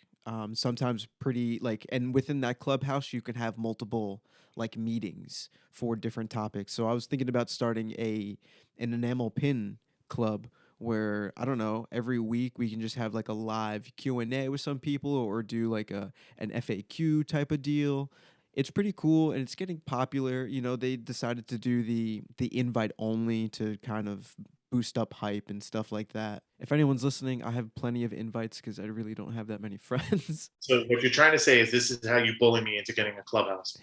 sometimes pretty like, and within that clubhouse you can have multiple like meetings for different topics. So I was thinking about starting an enamel pin club where, I don't know, every week we can just have like a live Q&A with some people, or do like an FAQ type of deal. It's pretty cool and it's getting popular. You know, they decided to do the invite only to kind of boost up hype and stuff like that. If anyone's listening, I have plenty of invites because I really don't have that many friends. So what you're trying to say is this is how you bully me into getting a clubhouse.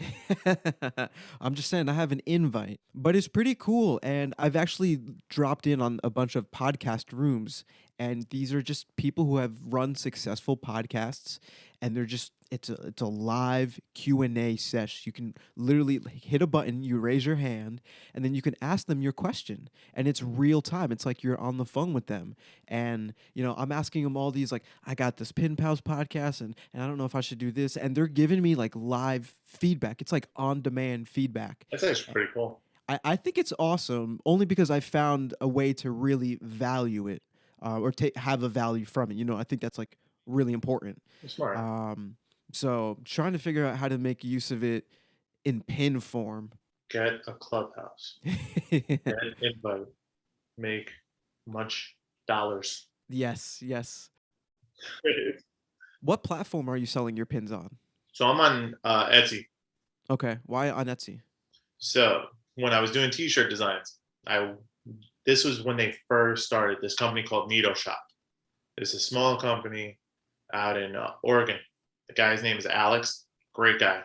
I'm just saying I have an invite, but it's pretty cool. And I've actually dropped in on a bunch of podcast rooms, and these are just people who have run successful podcasts, and they're just it's a live Q&A sesh. You can literally hit a button, you raise your hand, and then you can ask them your question, and it's real time. It's like you're on the phone with them. And I'm asking them all these, like, I got this Pin Pals podcast, and I don't know if I should do this, and they're giving me like live feedback. It's like on demand feedback. That's actually pretty cool. I think it's awesome, only because I found a way to really value it, or have a value from it. I think that's like really important. You're smart. So trying to figure out how to make use of it in pin form. Get a clubhouse. Get an invite. Make much dollars. Yes, yes. What platform are you selling your pins on? So I'm on Etsy. Okay, why on Etsy? So when I was doing T-shirt designs, this was when they first started this company called Neato Shop. It's a small company out in Oregon. The guy's name is Alex. Great guy.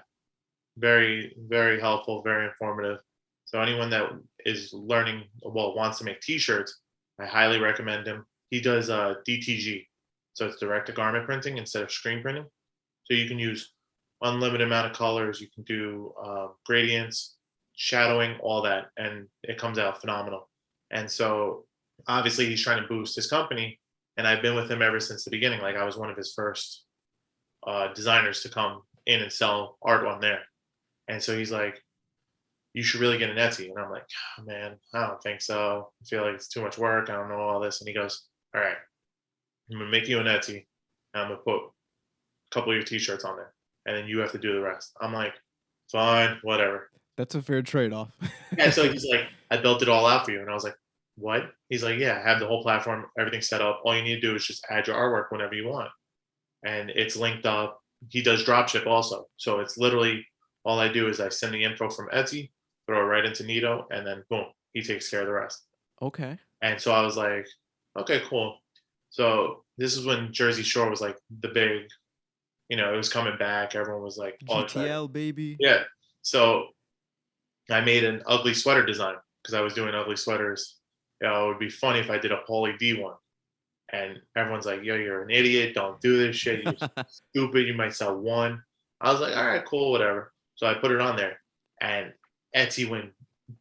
Very, very helpful, very informative. So anyone that is learning, well, wants to make T-shirts, I highly recommend him. He does DTG, so it's direct to garment printing instead of screen printing. So you can use unlimited amount of colors. You can do gradients, shadowing, all that, and it comes out phenomenal. And so obviously he's trying to boost his company, and I've been with him ever since the beginning. Like, I was one of his first designers to come in and sell art on there. And so he's like, you should really get an Etsy. And I'm like, oh, man, I don't think so. I feel like it's too much work. I don't know all this. And he goes, all right, I'm going to make you an Etsy, and I'm going to put a couple of your T-shirts on there, and then you have to do the rest. I'm like, fine, whatever. That's a fair trade-off. And so he's like, I built it all out for you. And I was like, what? He's like, yeah, I have the whole platform, everything set up. All you need to do is just add your artwork whenever you want. And it's linked up. He does dropship also. So it's literally, all I do is I send the info from Etsy, throw it right into Neato, and then boom, he takes care of the rest. Okay. And so I was like, okay, cool. So this is when Jersey Shore was like the big, it was coming back. Everyone was like, all GTL, baby. Yeah. So I made an ugly sweater design because I was doing ugly sweaters. It would be funny if I did a Pauly D one. And everyone's like, yo, you're an idiot. Don't do this shit. You're stupid. You might sell one. I was like, all right, cool, whatever. So I put it on there, and Etsy went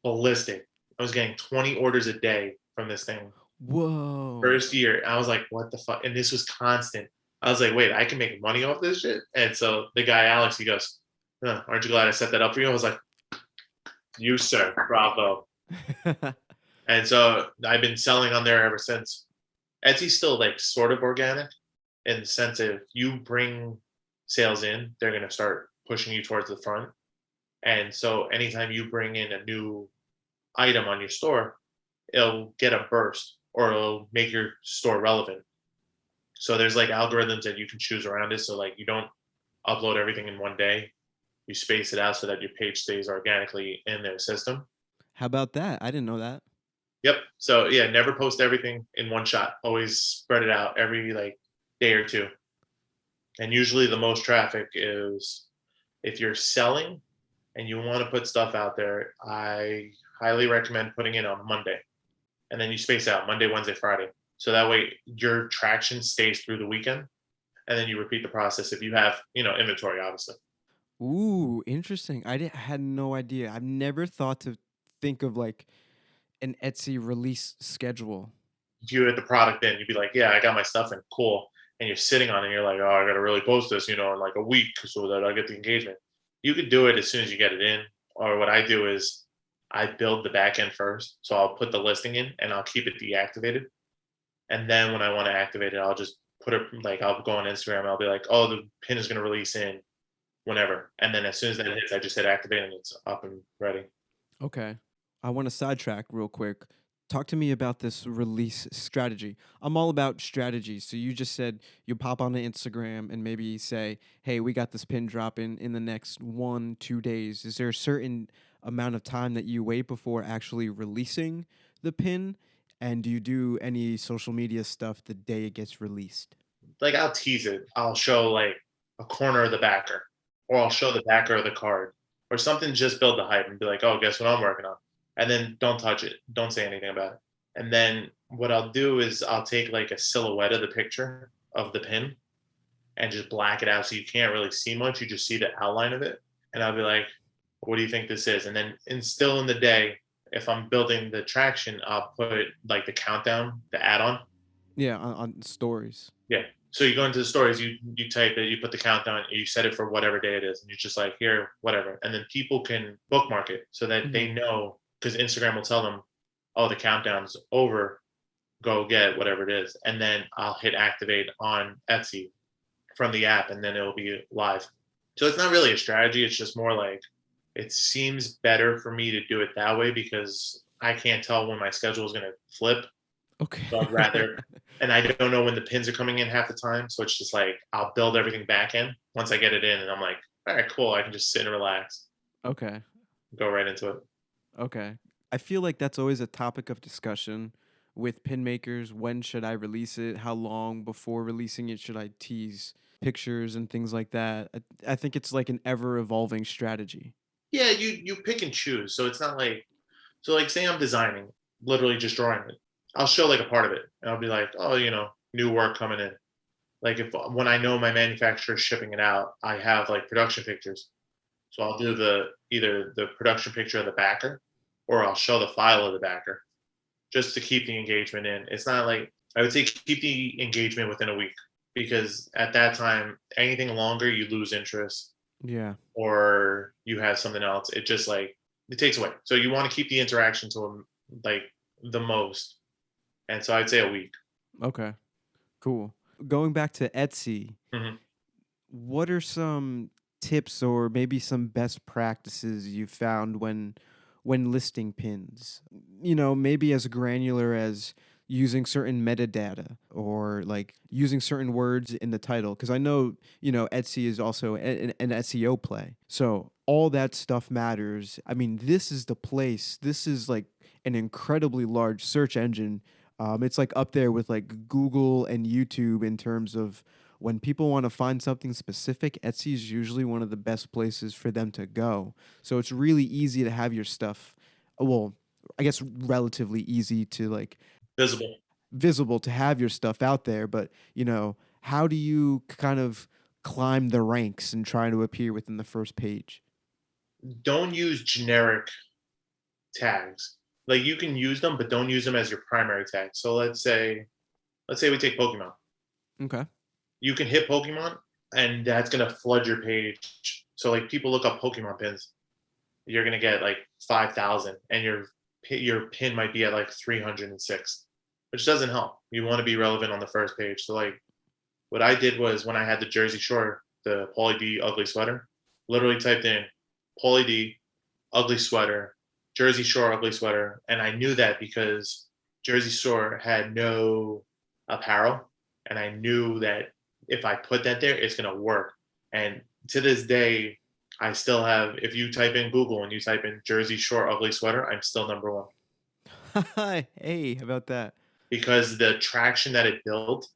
ballistic. I was getting 20 orders a day from this thing. Whoa. First year. I was like, what the fuck? And this was constant. I was like, wait, I can make money off this shit? And so the guy, Alex, he goes, aren't you glad I set that up for you? I was like, you, sir, bravo. And so I've been selling on there ever since. Etsy's still like sort of organic in the sense of if you bring sales in, they're going to start pushing you towards the front. And so anytime you bring in a new item on your store, it'll get a burst, or it'll make your store relevant. So there's like algorithms that you can choose around it. So like you don't upload everything in one day. You space it out so that your page stays organically in their system. How about that? I didn't know that. Yep. So yeah, never post everything in one shot. Always spread it out every like day or two. And usually the most traffic is if you're selling and you want to put stuff out there, I highly recommend putting it on Monday. And then you space out Monday, Wednesday, Friday. So that way your traction stays through the weekend. And then you repeat the process if you have, inventory, obviously. Ooh, interesting. I had no idea. I've never thought to think of like an Etsy release schedule. If you hit the product in, you'd be like, yeah, I got my stuff in, cool. And you're sitting on it and you're like, oh, I got to really post this, in like a week so that I get the engagement. You could do it as soon as you get it in. Or what I do is I build the back end first. So I'll put the listing in and I'll keep it deactivated. And then when I want to activate it, I'll just put it like I'll go on Instagram. I'll be like, oh, the pin is going to release in whenever, and then as soon as that hits, I just hit activate and it's up and ready. Okay. I want to sidetrack real quick. Talk to me about this release strategy. I'm all about strategy. So you just said you pop on the Instagram and maybe say, hey, we got this pin drop in the next 1-2 days. Is there a certain amount of time that you wait before actually releasing the pin? And do you do any social media stuff the day it gets released? Like I'll tease it. I'll show like a corner of the backer, or I'll show the backer of the card, or something. Just build the hype and be like, oh, guess what I'm working on, and then don't touch it. Don't say anything about it. And then what I'll do is I'll take like a silhouette of the picture of the pin and just black it out so you can't really see much. You just see the outline of it, and I'll be like, what do you think this is? And then still in the day, if I'm building the traction, I'll put like the countdown, the add-on. Yeah, on stories. Yeah. So you go into the stories, you type it, you put the countdown, you set it for whatever day it is, and you're just like, here, whatever. And then people can bookmark it so that they know, because Instagram will tell them, oh, the countdown's over, go get whatever it is. And then I'll hit activate on Etsy from the app, and then it'll be live. So it's not really a strategy. It's just more like it seems better for me to do it that way because I can't tell when my schedule is going to flip. Okay. So I'd rather, and I don't know when the pins are coming in half the time. So it's just like, I'll build everything back in once I get it in, and I'm like, all right, cool. I can just sit and relax, Okay. go right into it. Okay. I feel like that's always a topic of discussion with pin makers. When should I release it? How long before releasing it should I tease pictures and things like that? I think it's like an ever evolving strategy. Yeah, you pick and choose. So it's not like, so like say I'm designing, literally just drawing it. I'll show like a part of it, and I'll be like, oh, new work coming in. Like if when I know my manufacturer is shipping it out, I have like production pictures. So I'll do either the production picture of the backer, or I'll show the file of the backer, just to keep the engagement in. It's not like, I would say keep the engagement within a week, because at that time, anything longer, you lose interest, Yeah. or you have something else. It just like it takes away. So you want to keep the interaction to like the most. And so I'd say a week. Okay. Cool. Going back to Etsy, Mhm. what are some tips or maybe some best practices you found when listing pins? Maybe as granular as using certain metadata or like using certain words in the title, because I know, Etsy is also an SEO play. So all that stuff matters. I mean, this is the place. This is like an incredibly large search engine. It's like up there with like Google and YouTube in terms of when people want to find something specific. Etsy is usually one of the best places for them to go. So it's really easy to have your stuff. Well, I guess relatively easy to like Visible. visible to have your stuff out there. But how do you kind of climb the ranks and try to appear within the first page? Don't use generic tags. Like you can use them, but don't use them as your primary tag. So let's say we take Pokemon. Okay. You can hit Pokemon, and that's gonna flood your page. So like people look up Pokemon pins, you're gonna get like 5,000, and your pin might be at like 306, which doesn't help. You want to be relevant on the first page. So like what I did was when I had the Jersey Shore, the Pauly D ugly sweater, literally typed in Pauly D ugly sweater, Jersey Shore ugly sweater, and I knew that because Jersey Shore had no apparel, and I knew that if I put that there, it's gonna work. And to this day, I still have. If you type in Google and you type in Jersey Shore ugly sweater, I'm still number one Hey, how about that? because the traction that it built.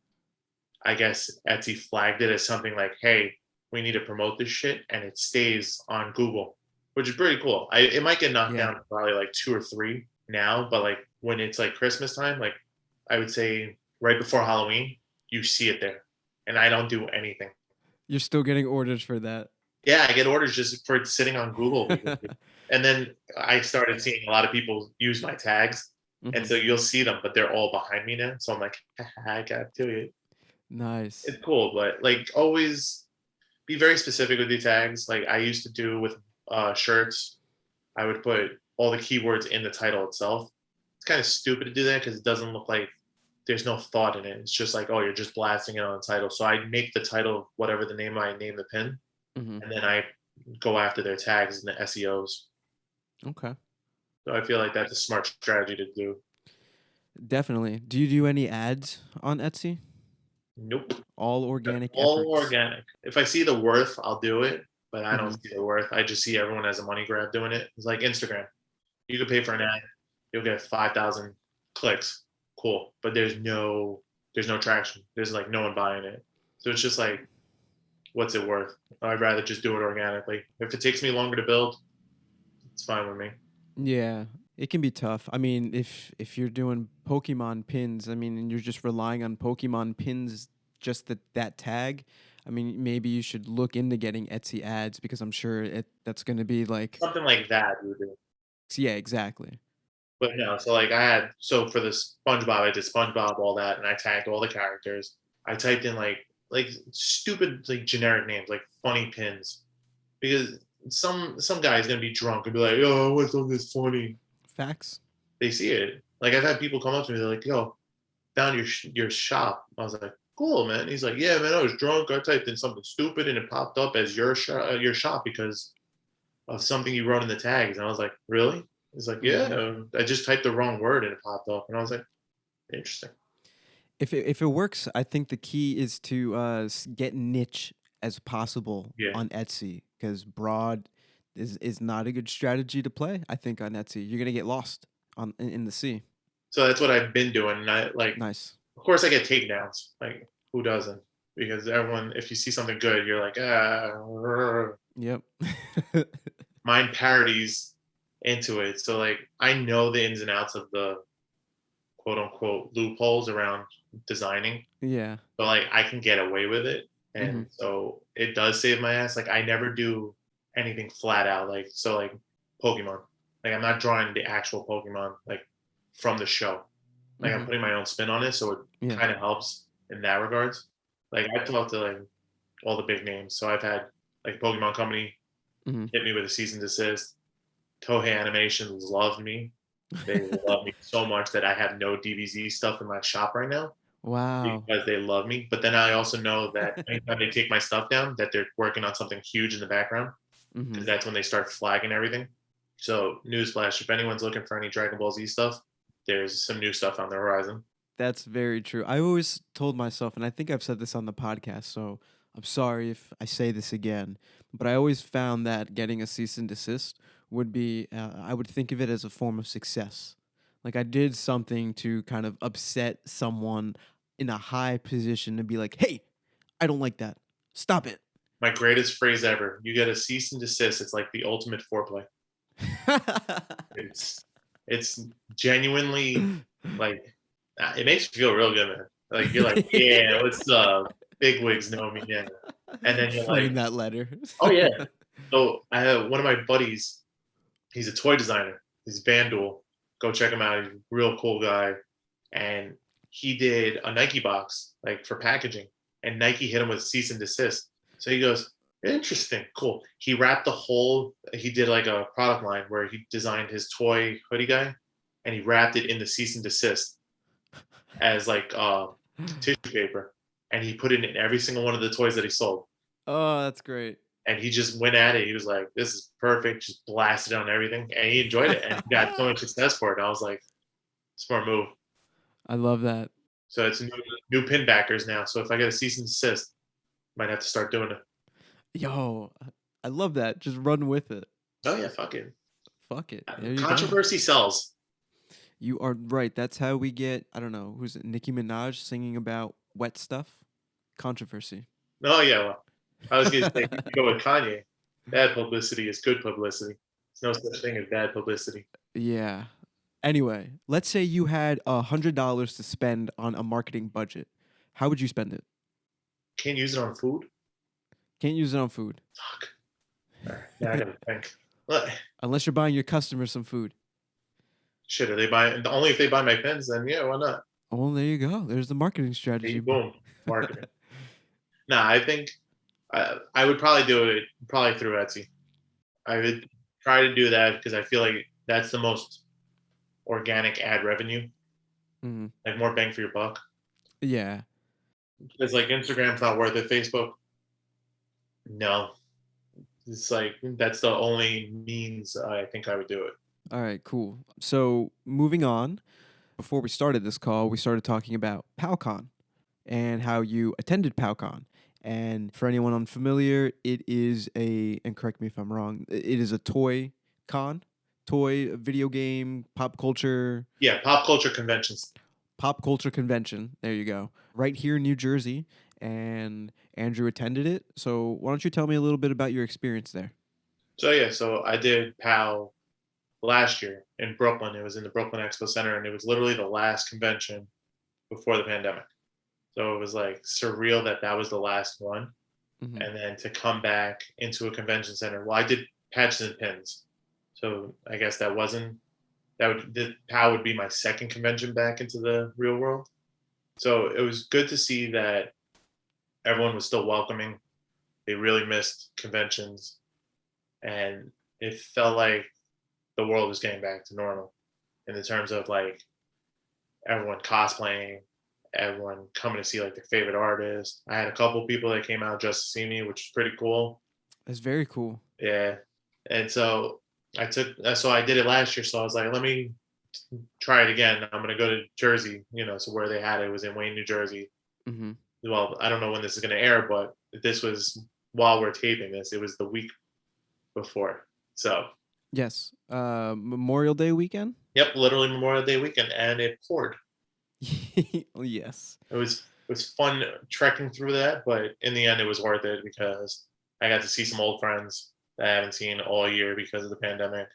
I guess Etsy flagged it as something like, "Hey, we need to promote this shit," and it stays on Google, which is pretty cool. It might get knocked Yeah. down to probably like 2 or 3 now, but like when it's like Christmas time, like I would say right before Halloween, you see it there, and I don't do anything. You're still getting orders for that. Yeah, I get orders just for it sitting on Google, and then I started seeing a lot of people use my tags, and Hmm. so you'll see them, but they're all behind me now. So I'm like, I got to it. Nice. It's cool, but like always be very specific with your tags. Like I used to do with shirts, I would put all the keywords in the title itself. It's kind of stupid to do that because it doesn't look like there's no thought in it. It's just like, oh, you're just blasting it on the title. So I make the title whatever the name I name the pin, Mm-hmm. and then I go after their tags and the SEOs. Okay. So I feel like that's a smart strategy to do. Definitely. Do you do any ads on Etsy? Nope. All That's organic all efforts. organic. If I see the worth, I'll do it, but I don't Mhm. see the worth. I just see everyone as a money grab doing it. It's like Instagram. You could pay for an ad, you'll get 5,000 clicks. Cool. But there's no traction. There's like no one buying it. So it's just like, what's it worth? I'd rather just do it organically. If it takes me longer to build, it's fine with me. Yeah, it can be tough. I mean, if you're doing Pokemon pins, I mean, and you're just relying on Pokemon pins, just that tag. I mean, maybe you should look into getting Etsy ads because I'm sure that's going to be like, Something like that we would do. yeah, exactly. But no, so like I had so for the SpongeBob, I did SpongeBob, all that, and I tagged all the characters. I typed in like stupid like generic names, like funny pins, because some guy is gonna be drunk and be like, "Yo, what's on this funny?" Facts. They see it. Like I've had people come up to me, they're like, "Yo, found your shop." I was like, "Cool, man." He's like, "Yeah, man, I was drunk. I typed in something stupid and it popped up as your shop because of something you wrote in the tags." And I was like, "Really?" He's like, Hmm. "Yeah, I just typed the wrong word and it popped up." And I was like, "Interesting." If it works, I think the key is to get niche as possible Yeah. on Etsy because broad is not a good strategy to play. I think on Etsy, you're gonna get lost in the sea. So that's what I've been doing. And I like, Nice. of course, I get takedowns. Like, who doesn't? Because everyone, if you see something good, you're like, ah. Yep. Mine parodies into it. So like, I know the ins and outs of the quote unquote loopholes around designing. Yeah. So like I can get away with it. Hmm. And so it does save my ass. Like I never do anything flat out. Like so like Pokemon. Like I'm not drawing the actual Pokemon like from the show. Like I'm Hmm. putting my own spin on it, so it Yeah. kind of helps in that regards. Like I've talked to like all the big names. So I've had like Pokemon Company Hmm. hit me with a cease and desist. Tohei Animations loved me. They love me so much that I have no DBZ stuff in my shop right now Wow. because they love me. But then I also know that anytime they take my stuff down, that they're working on something huge in the background Hmm. because that's when they start flagging everything. So, newsflash: if anyone's looking for any Dragon Ball Z stuff, there's some new stuff on the horizon. That's very true. I always told myself, and I think I've said this on the podcast, so I'm sorry if I say this again, but I always found that getting a cease and desist would be, I would think of it as a form of success. Like I did something to kind of upset someone in a high position to be like, hey, I don't like that. Stop it. My greatest phrase ever: you get a cease and desist. It's like the ultimate foreplay. It's it's genuinely like it makes you feel real good, man. Like you're like, yeah, what's up? Big wigs know me, yeah. And then you're like, Frame that letter. oh yeah. So I have one of my buddies. He's a toy designer. He's Vandal. Go check him out. He's a real cool guy. And he did a Nike box like for packaging, and Nike hit him with cease and desist. So he goes, interesting, cool. He wrapped the whole. He did like a product line where he designed his toy hoodie guy, and he wrapped it in the cease and desist as like tissue paper, and he put it in every single one of the toys that he sold. Oh, that's great. And he just went at it. He was like, "This is perfect." Just blasted on everything, and he enjoyed it, and he got so much success for it. And I was like, "Smart move." I love that. So it's new pin backers now. So if I get a cease and desist, might have to start doing it. Yo, I love that. Just run with it. Oh yeah, fuck it. Fuck it. There you go. Controversy sells. You are right. That's how we get, I don't know, who's it? Nicki Minaj singing about wet stuff? Controversy. Oh yeah, well, I was gonna say you could go with Kanye. Bad publicity is good publicity. There's no such thing as bad publicity. Yeah. Anyway, let's say you had $100 to spend on a marketing budget. How would you spend it? Can't use it on food. Can't use it on food. Fuck. All right, now I gotta think. Look, Unless you're buying your customers some food. shit, are they buying? Only if they buy my pens, then yeah, why not? Oh, there you go. There's the marketing strategy. Hey, boom, marketing. Nah, I think I would probably do it probably through Etsy. I would try to do that because I feel like that's the most organic ad revenue. Mm-hmm. like more bang for your buck. Yeah. It's like Instagram's not worth it. Facebook, no. It's like that's the only means I think I would do it. All right, cool. So moving on, before we started this call, we started talking about PalCon and how you attended PalCon. And for anyone unfamiliar, it is and correct me if I'm wrong, it is a toy con, toy, video game, Yeah, pop culture conventions. pop culture convention. There you go. Right here in New Jersey. And Andrew attended it. So why don't you tell me a little bit about your experience there? So yeah, so I did PAL last year in Brooklyn. It was in the Brooklyn Expo Center, and it was literally the last convention before the pandemic. So it was like surreal that that was the last one, Mm-hmm. and then to come back into a convention center. Well, I did patches and pins, so I guess the PAL would be my second convention back into the real world. So it was good to see that everyone was still welcoming. They really missed conventions, and it felt like the world was getting back to normal in the terms of like everyone cosplaying, everyone coming to see like their favorite artist. I had a couple people that came out just to see me, which was pretty cool. That's very cool. Yeah, and so so I did it last year. So I was like, let me try it again. I'm gonna go to Jersey, so where they had it was in Wayne, New Jersey. Mm-hmm. Well, I don't know when this is gonna air, but this was while we're taping this. It was the week before. So Yes. Memorial Day weekend? yep, literally Memorial Day weekend, and it poured. Yes. It was fun trekking through that, but in the end, it was worth it because I got to see some old friends that I haven't seen all year because of the pandemic.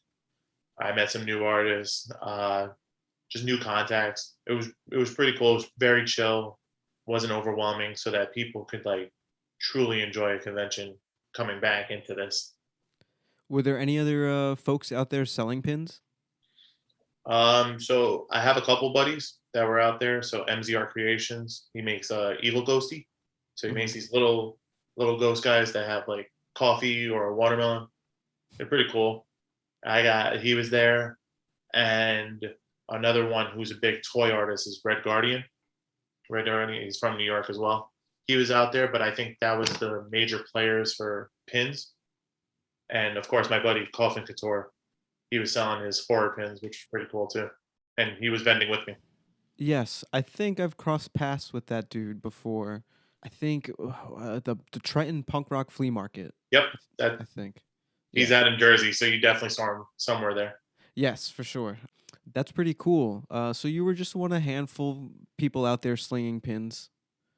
I met some new artists, just new contacts. It was pretty cool. It was very chill, wasn't overwhelming, so that people could like truly enjoy a convention coming back into this. Were there any other folks out there selling pins? So I have a couple buddies that were out there. So MZR Creations, he makes Evil Ghosty. So he makes Mhm. these little ghost guys that have like coffee or a watermelon. They're pretty cool. He was there, and another one who's a big toy artist is Red Guardian. Red Guardian, he's from New York as well. He was out there, but I think that was the major players for pins. And of course, my buddy Coffin Couture, he was selling his horror pins, which was pretty cool too. And he was vending with me. Yes, I think I've crossed paths with that dude before. I think the Trenton Punk Rock Flea Market. Yep, I that think. he's Yeah. out in Jersey, so you definitely saw him somewhere there. Yes, for sure. That's pretty cool. So you were just one of a handful people out there slinging pins.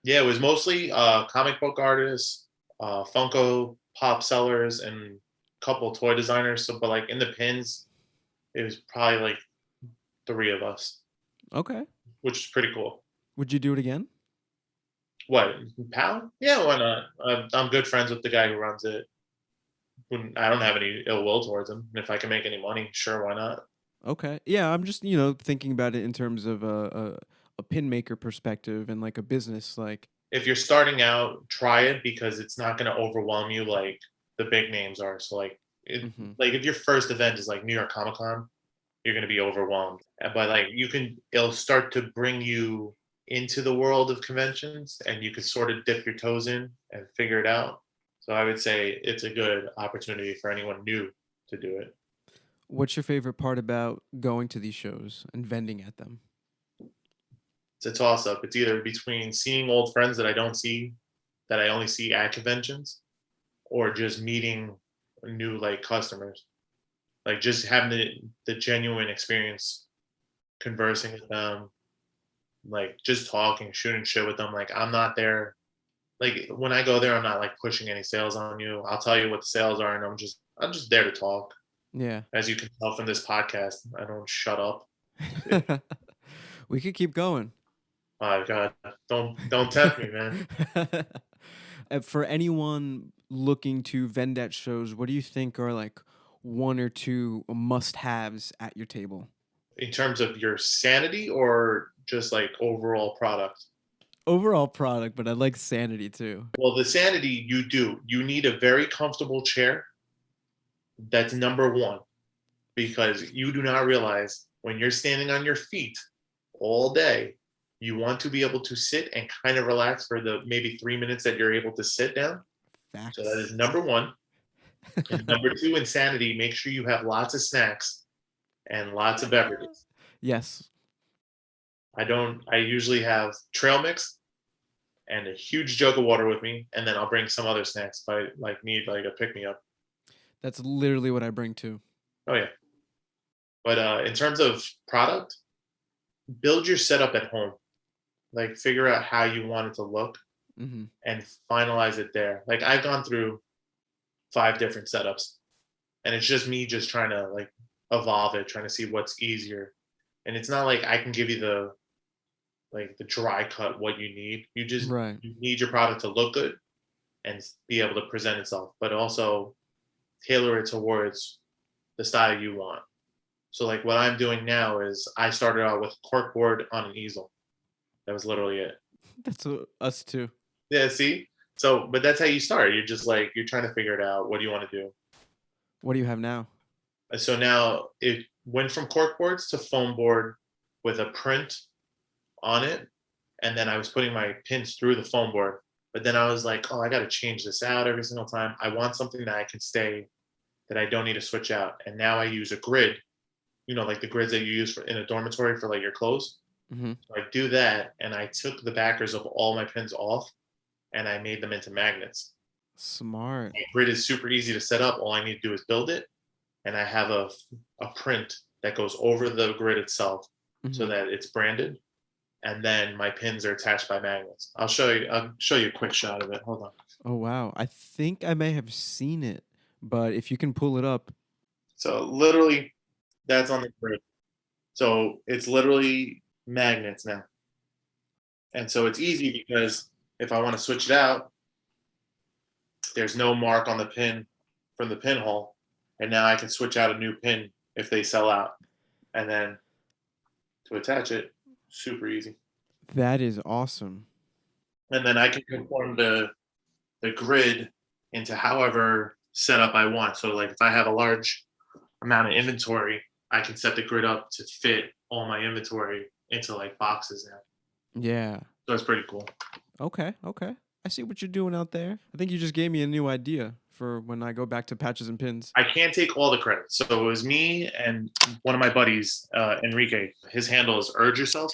Yeah, it was mostly comic book artists, Funko Pop sellers, and a couple toy designers. So, but like in the pins, it was probably like three of us, Okay. which is pretty cool. Would you do it again? What, pal? Yeah, why not? I'm good friends with the guy who runs it. I don't have any ill will towards him. And if I can make any money, sure, why not? Okay. Yeah, I'm just, thinking about it in terms of a pin maker perspective and like a business like If you're starting out, try it because it's not going to overwhelm you like the big names are. So Mhm. like if your first event is like New York Comic Con, you're going to be overwhelmed. But like it'll start to bring you into the world of conventions, and you could sort of dip your toes in and figure it out. So I would say it's a good opportunity for anyone new to do it. What's your favorite part about going to these shows and vending at them? It's a toss up. It's either between seeing old friends that I don't see, that I only see at conventions, or just meeting new like customers. Like just having the genuine experience, conversing with them, like just talking, shooting shit with them. Like I'm not there. Like when I go there, I'm not like pushing any sales on you. I'll tell you what the sales are, and I'm just there to talk. Yeah. As you can tell from this podcast, I don't shut up. We could keep going. My God, don't tempt me, man. For anyone looking to vend at shows, what do you think are like one or two must-haves at your table? In terms of your sanity or just like overall product? Overall product, but I like sanity too. Well, the sanity you need a very comfortable chair. That's number one, because you do not realize when you're standing on your feet all day, you want to be able to sit and kind of relax for the maybe 3 minutes that you're able to sit down. So that is Facts. number one. And number two, insanity, make sure you have lots of snacks and lots of beverages. Yes. I usually have trail mix and a huge jug of water with me, and then I'll bring some other snacks if I like need like a pick me up. That's literally what I bring too. Oh yeah. But in terms of product, build your setup at home. Like figure out how you want it to look Mm-hmm. and finalize it there. Like I've gone through 5 different setups, and it's just me just trying to like evolve it, trying to see what's easier. And it's not like I can give you the dry cut what you need. Right. You need your product to look good and be able to present itself, but also tailor it towards the style you want. So like what I'm doing now is I started out with corkboard on an easel. That was literally it. That's us too. Yeah, see? So but that's how you start. You're just like you're trying to figure it out. What do you want to do? What do you have now? So now it went from corkboards to foam board with a print on it. And then I was putting my pins through the foam board. But then I was like, oh, I got to change this out every single time. I want something that I can stay, that I don't need to switch out. And now I use a grid, like the grids that you use in a dormitory for like your clothes. Mm-hmm. So I do that. And I took the backers of all my pins off and I made them into magnets. Smart. My grid is super easy to set up. All I need to do is build it. And I have a print that goes over the grid itself so that it's branded. And then my pins are attached by magnets. I'll show you a quick shot of it. Hold on. Oh wow. I think I may have seen it, but if you can pull it up. So literally that's on the grid. So it's literally magnets now. And so it's easy because if I want to switch it out, there's no mark on the pin from the pinhole. And now I can switch out a new pin if they sell out. And then to attach it, super easy. That is awesome. And then I can conform the grid into however setup I want. So like if I have a large amount of inventory, I can set the grid up to fit all my inventory into like boxes now. Yeah. So it's pretty cool. Okay. I see what you're doing out there. I think you just gave me a new idea for when I go back to patches and pins. I can't take all the credit. So it was me and one of my buddies, Enrique. His handle is Urge Yourself.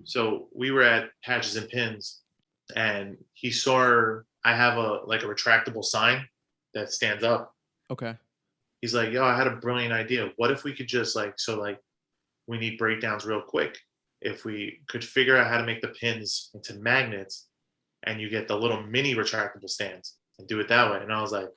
So we were at Patches and Pins, and he saw I have a retractable sign that stands up. Okay. He's like, yo, I had a brilliant idea. What if we could just we need breakdowns real quick. If we could figure out how to make the pins into magnets and you get the little mini retractable stands and do it that way. And I was like,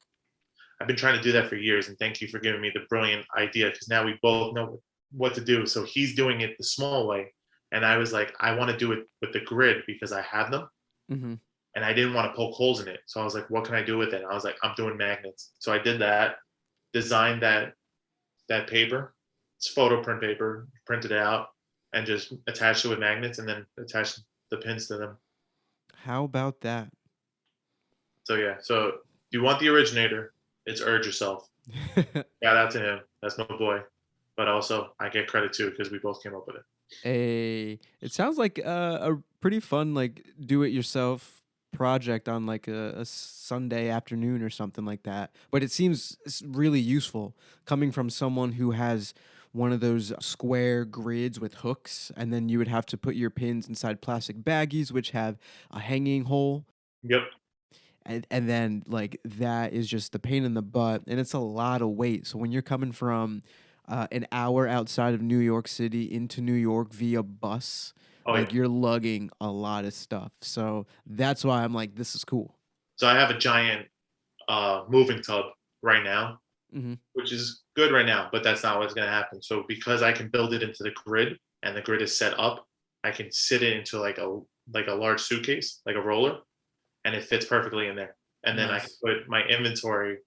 I've been trying to do that for years. And thank you for giving me the brilliant idea because now we both know what to do. So he's doing it the small way. And I was like, I want to do it with the grid because I have them. Mm-hmm. And I didn't want to poke holes in it. So I was like, what can I do with it? And I was like, I'm doing magnets. So I did that, designed that paper. It's photo print paper, printed it out, and just attached it with magnets and then attached the pins to them. How about that? So yeah. So if you want the originator, it's Urge Yourself. Shout out to him. That's my boy. But also I get credit too because we both came up with it. It sounds like a pretty fun do-it-yourself project on like a Sunday afternoon or something like that. But it seems really useful coming from someone who has one of those square grids with hooks, and then you would have to put your pins inside plastic baggies, which have a hanging hole. Yep. And then like that is just the pain in the butt, and it's a lot of weight. So when you're coming from an hour outside of New York City into New York via bus, you're lugging a lot of stuff. So that's why I'm like, this is cool. So I have a giant moving tub right now, which is good right now, but that's not what's going to happen. So because I can build it into the grid and the grid is set up, I can sit it into like a large suitcase, like a roller, and it fits perfectly in there. And then I can put my inventory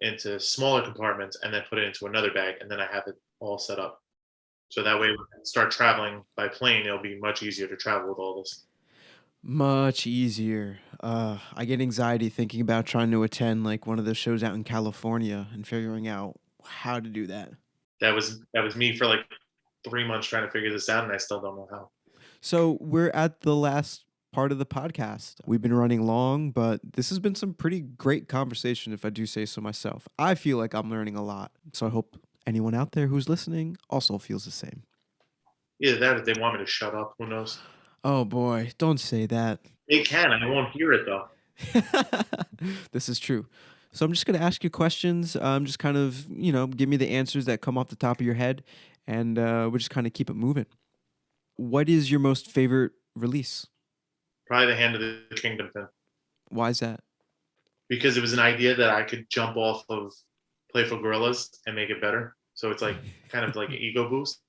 into smaller compartments and then put it into another bag, and then I have it all set up. So that way when I start traveling by plane, it'll be much easier to travel with all this. Much easier. I get anxiety thinking about trying to attend like one of the shows out in California and figuring out how to do that. That was me for like 3 months trying to figure this out, and I still don't know how. So we're at the last part of the podcast. We've been running long, but this has been some pretty great conversation, if I do say so myself. I feel like I'm learning a lot. So I hope anyone out there who's listening also feels the same. Either that or they want me to shut up. Who knows? Oh boy, don't say that. They can. I won't hear it though. This is true. So I'm just going to ask you questions. Just kind of, give me the answers that come off the top of your head, and we'll just kind of keep it moving. What is your most favorite release? Probably the Hand of the Kingdom pin. Why is that? Because it was an idea that I could jump off of Playful Gorillas and make it better. So it's like kind of like an ego boost.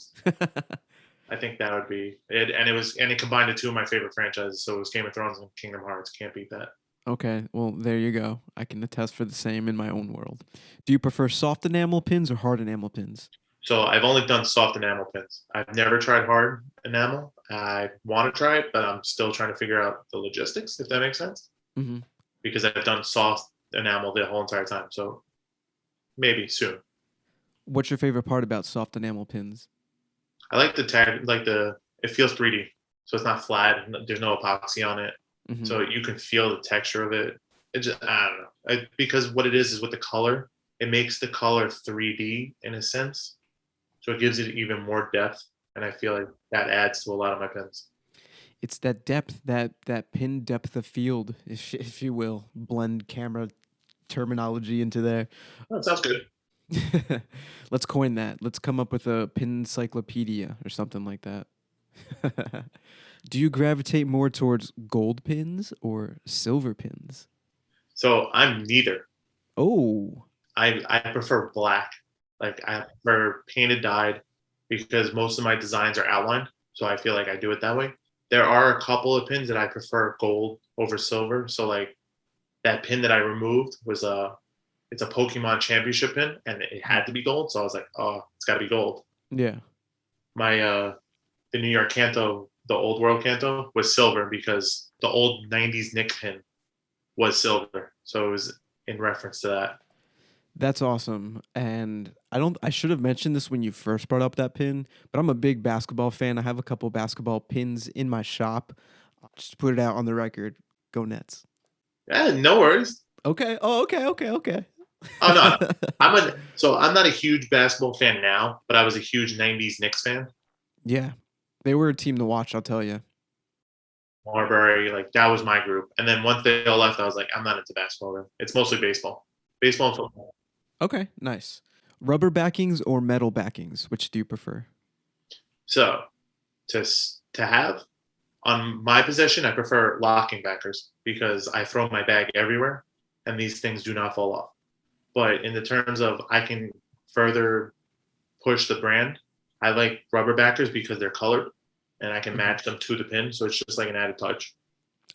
I think that would be it. And it combined the two of my favorite franchises. So it was Game of Thrones and Kingdom Hearts. Can't beat that. Okay, well, there you go. I can attest for the same in my own world. Do you prefer soft enamel pins or hard enamel pins? So I've only done soft enamel pins. I've never tried hard enamel. I want to try it, but I'm still trying to figure out the logistics, if that makes sense. Mm-hmm. Because I've done soft enamel the whole entire time. So maybe soon. What's your favorite part about soft enamel pins? I like the tag, it feels 3D. So it's not flat. There's no epoxy on it. Mm-hmm. So you can feel the texture of it. I don't know. Because what it is with the color, it makes the color 3D in a sense. So it gives it even more depth. And I feel like that adds to a lot of my pins. It's that depth, that pin depth of field, if you will. Blend camera terminology into there. Oh, that sounds good. Let's coin that. Let's come up with a pin encyclopedia or something like that. Do you gravitate more towards gold pins or silver pins? So I'm neither. Oh. I prefer black. Like I prefer painted dyed because most of my designs are outlined. So I feel like I do it that way. There are a couple of pins that I prefer gold over silver. So like that pin that I removed was it's a Pokemon championship pin and it had to be gold. So I was like, oh, it's gotta be gold. Yeah. My the New York Kanto, the old world Kanto was silver because the old 90s Nick pin was silver. So it was in reference to that. That's awesome. And I should have mentioned this when you first brought up that pin, but I'm a big basketball fan. I have a couple basketball pins in my shop. Just to put it out on the record. Go Nets. Yeah, no worries. Okay. Oh, okay. Oh no. I'm not a huge basketball fan now, but I was a huge 90s Knicks fan. Yeah. They were a team to watch, I'll tell you. Marbury, like that was my group. And then once they all left, I was like, I'm not into basketball then. It's mostly baseball. Baseball and football. Okay, nice. Rubber backings or metal backings? Which do you prefer? So to have on my possession, I prefer locking backers because I throw my bag everywhere and these things do not fall off. But in the terms of I can further push the brand, I like rubber backers because they're colored and I can match them to the pin. So it's just like an added touch.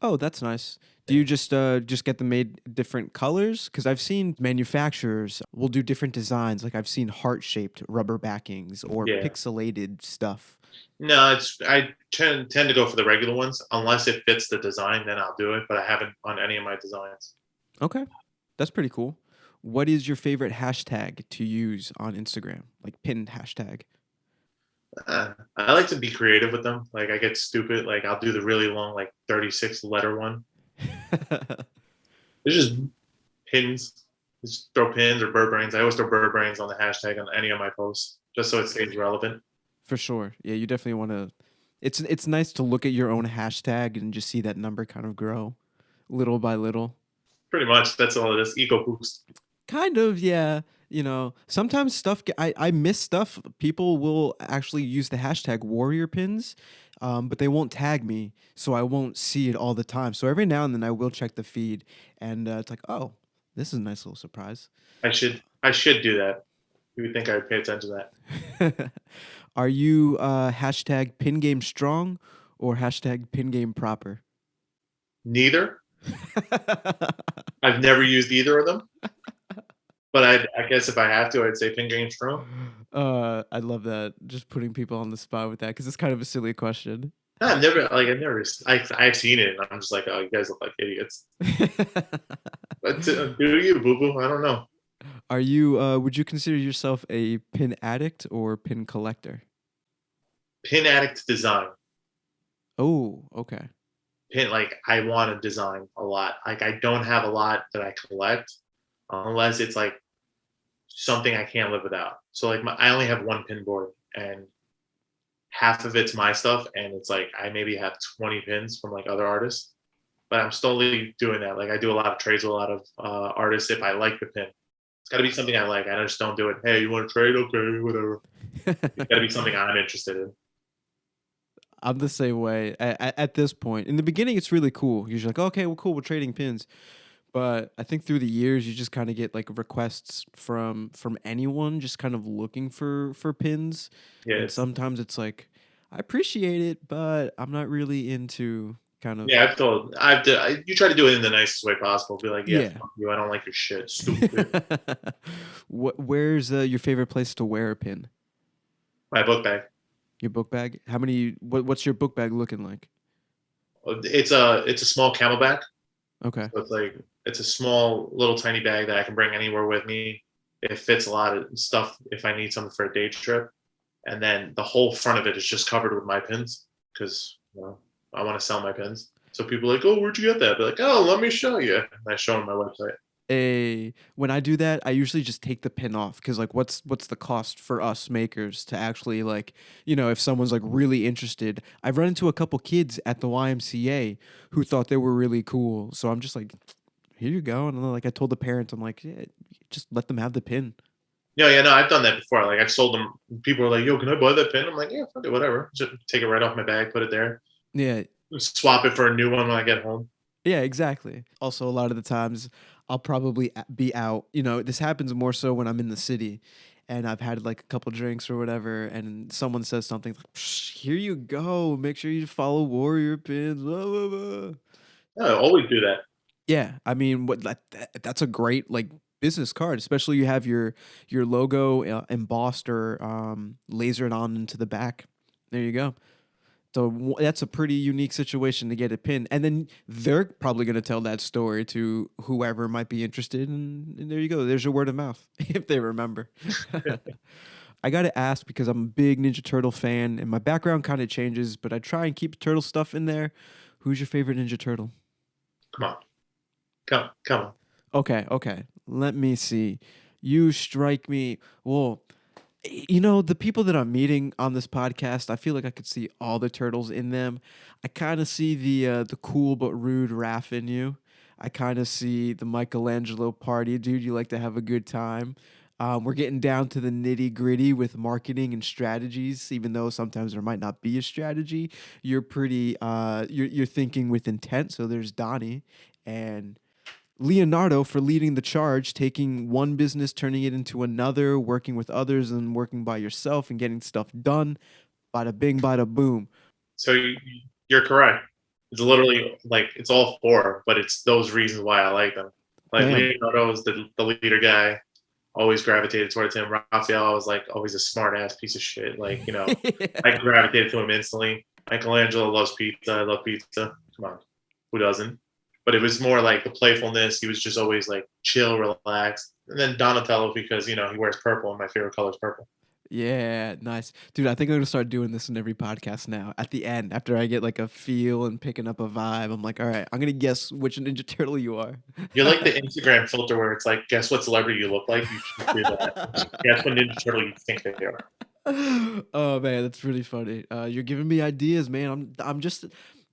Oh, that's nice. Do you just get them made different colors? Because I've seen manufacturers will do different designs. Like I've seen heart-shaped rubber backings or pixelated stuff. No, I tend to go for the regular ones. Unless it fits the design, then I'll do it. But I haven't on any of my designs. Okay, that's pretty cool. What is your favorite hashtag to use on Instagram? Like pin hashtag? I like to be creative with them. Like I get stupid. Like I'll do the really long, like 36 letter one. It's just pins. Just throw pins or bird brains. I always throw bird brains on the hashtag on any of my posts, just so it stays relevant. For sure. Yeah, you definitely want to. It's nice to look at your own hashtag and just see that number kind of grow, little by little. Pretty much, that's all it is. Ego boost. Kind of, yeah. Sometimes stuff, I miss stuff. People will actually use the hashtag warrior pins, but they won't tag me, so I won't see it all the time. So every now and then I will check the feed, and it's like, oh, this is a nice little surprise. I should do that. You would think I would pay attention to that. Are you hashtag pin game strong or hashtag pin game proper? Neither. I've never used either of them. But I guess if I have to, I'd say pin game strong. I love that. Just putting people on the spot with that because it's kind of a silly question. No, I've seen it and I'm just like, oh, you guys look like idiots. But do you, boo boo? I don't know. Are you? Would you consider yourself a pin addict or pin collector? pin addict design. Oh, okay. Pin like I want to design a lot. Like I don't have a lot that I collect unless it's like something I can't live without. So like I only have one pin board and half of it's my stuff and it's like I maybe have 20 pins from like other artists. But I'm slowly doing that. Like I do a lot of trades with a lot of artists if I like the pin. It's got to be something I like. I just don't do it. Hey, you want to trade? Okay, whatever. It's got to be something I'm interested in. I'm the same way at this point. In the beginning, it's really cool. You're just like, okay, well, cool, we're trading pins. But I think through the years, you just kind of get like requests from anyone, just kind of looking for pins. And Yeah, sometimes it's like, I appreciate it, but I'm not really into kind of. yeah. You try to do it in the nicest way possible. Be like, yeah, Yeah. fuck you. I don't like your shit. Stupid. Where's your favorite place to wear a pin? My book bag. Your book bag? How many? What's your book bag looking like? It's a small camelback. Okay. So it's a small little tiny bag that I can bring anywhere with me. It fits a lot of stuff if I need something for a day trip. And then the whole front of it is just covered with my pins because I want to sell my pins. So people are like, oh, where'd you get that? They're like, oh, let me show you. And I show them my website. When I do that, I usually just take the pin off because like what's the cost for us makers to actually like, if someone's like really interested. I've run into a couple kids at the YMCA who thought they were really cool. So I'm just like, here you go. And then like I told the parents, I'm like, yeah, just let them have the pin. Yeah, no, I've done that before. Like I've sold them. People are like, yo, can I buy that pin? I'm like, yeah, fuck it, whatever. Just take it right off my bag, put it there. Yeah. Swap it for a new one when I get home. Yeah, exactly. Also, a lot of the times I'll probably be out. This happens more so when I'm in the city and I've had like a couple drinks or whatever, and someone says something like, "Psh, here you go. Make sure you follow Warrior Pins. Blah, blah, blah." Yeah, I always do that. Yeah, I mean, that's a great like business card, especially you have your logo embossed or lasered on into the back. There you go. So that's a pretty unique situation to get a pin, and then they're probably going to tell that story to whoever might be interested, and there you go. There's your word of mouth if they remember. I got to ask because I'm a big Ninja Turtle fan, and my background kind of changes, but I try and keep turtle stuff in there. Who's your favorite Ninja Turtle? Come on, come on. Okay. Let me see. You strike me. Well, the people that I'm meeting on this podcast, I feel like I could see all the turtles in them. I kind of see the cool but rude Raph in you. I kind of see the Michelangelo party, dude. You like to have a good time. We're getting down to the nitty gritty with marketing and strategies, even though sometimes there might not be a strategy. You're pretty. You're thinking with intent. So there's Donnie and Leonardo for leading the charge, taking one business, turning it into another, working with others, and working by yourself and getting stuff done. Bada bing, bada boom. So you're correct. It's literally like it's all four, but it's those reasons why I like them. Like Damn. Leonardo is the leader guy. Always gravitated towards him. Raphael was like always a smart ass piece of shit. Like I gravitated to him instantly. Michelangelo loves pizza. I love pizza. Come on, who doesn't? But it was more like the playfulness. He was just always like chill, relaxed. And then Donatello because he wears purple, and my favorite color is purple. Yeah, nice. Dude, I think I'm gonna start doing this in every podcast now. At the end, after I get like a feel and picking up a vibe, I'm like, all right, I'm gonna guess which Ninja Turtle you are. You're like the Instagram filter where it's like, guess what celebrity you look like? You should do that. Guess what Ninja Turtle you think they are. Oh man, that's really funny. You're giving me ideas, man. I'm just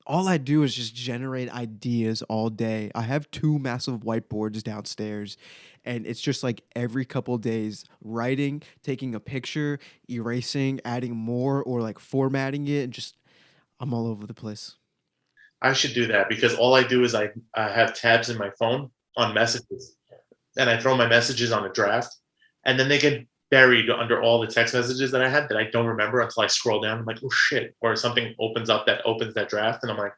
all I do is just generate ideas all day. I have two massive whiteboards downstairs, and it's just like every couple of days writing, taking a picture, erasing, adding more, or like formatting it, and just I'm all over the place. I should do that because all I do is I have tabs in my phone on messages, and I throw my messages on a draft, and then they get buried under all the text messages that I had that I don't remember until I scroll down. I'm like, oh shit, or something opens up that opens that draft, and I'm like, I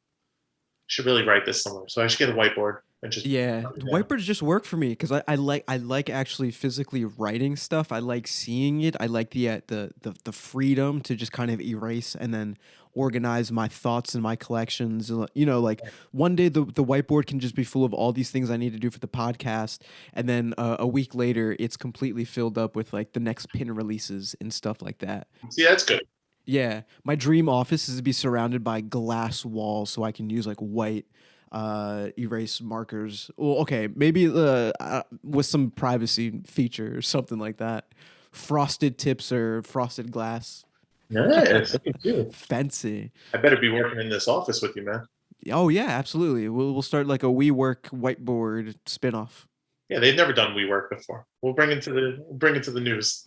should really write this somewhere. So I should get a whiteboard and just Yeah, whiteboards just work for me because I like actually physically writing stuff. I like seeing it. I like the freedom to just kind of erase and then organize my thoughts and my collections. Like one day the whiteboard can just be full of all these things I need to do for the podcast, and then a week later it's completely filled up with like the next pin releases and stuff like that. see that's good. Yeah, my dream office is to be surrounded by glass walls so I can use like white erase markers. Well, okay, maybe with some privacy feature or something like that. Frosted tips or frosted glass. Nice. Look at you. Fancy. I better be working in this office with you, man. Oh yeah, absolutely. We'll start like a WeWork whiteboard spinoff. Yeah, they've never done WeWork before. We'll bring it to the news.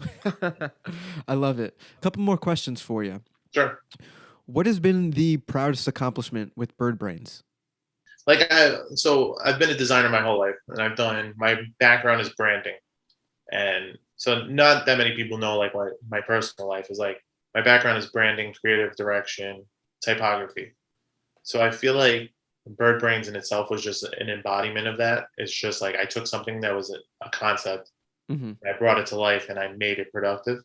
I love it. A couple more questions for you. Sure. What has been the proudest accomplishment with Bird Brains? So I've been a designer my whole life, and my background is branding, and so not that many people know like what my personal life is like. My background is branding, creative direction, typography. So I feel like Bird Brains in itself was just an embodiment of that. It's just like I took something that was a concept, Mm-hmm. I brought it to life, and I made it productive.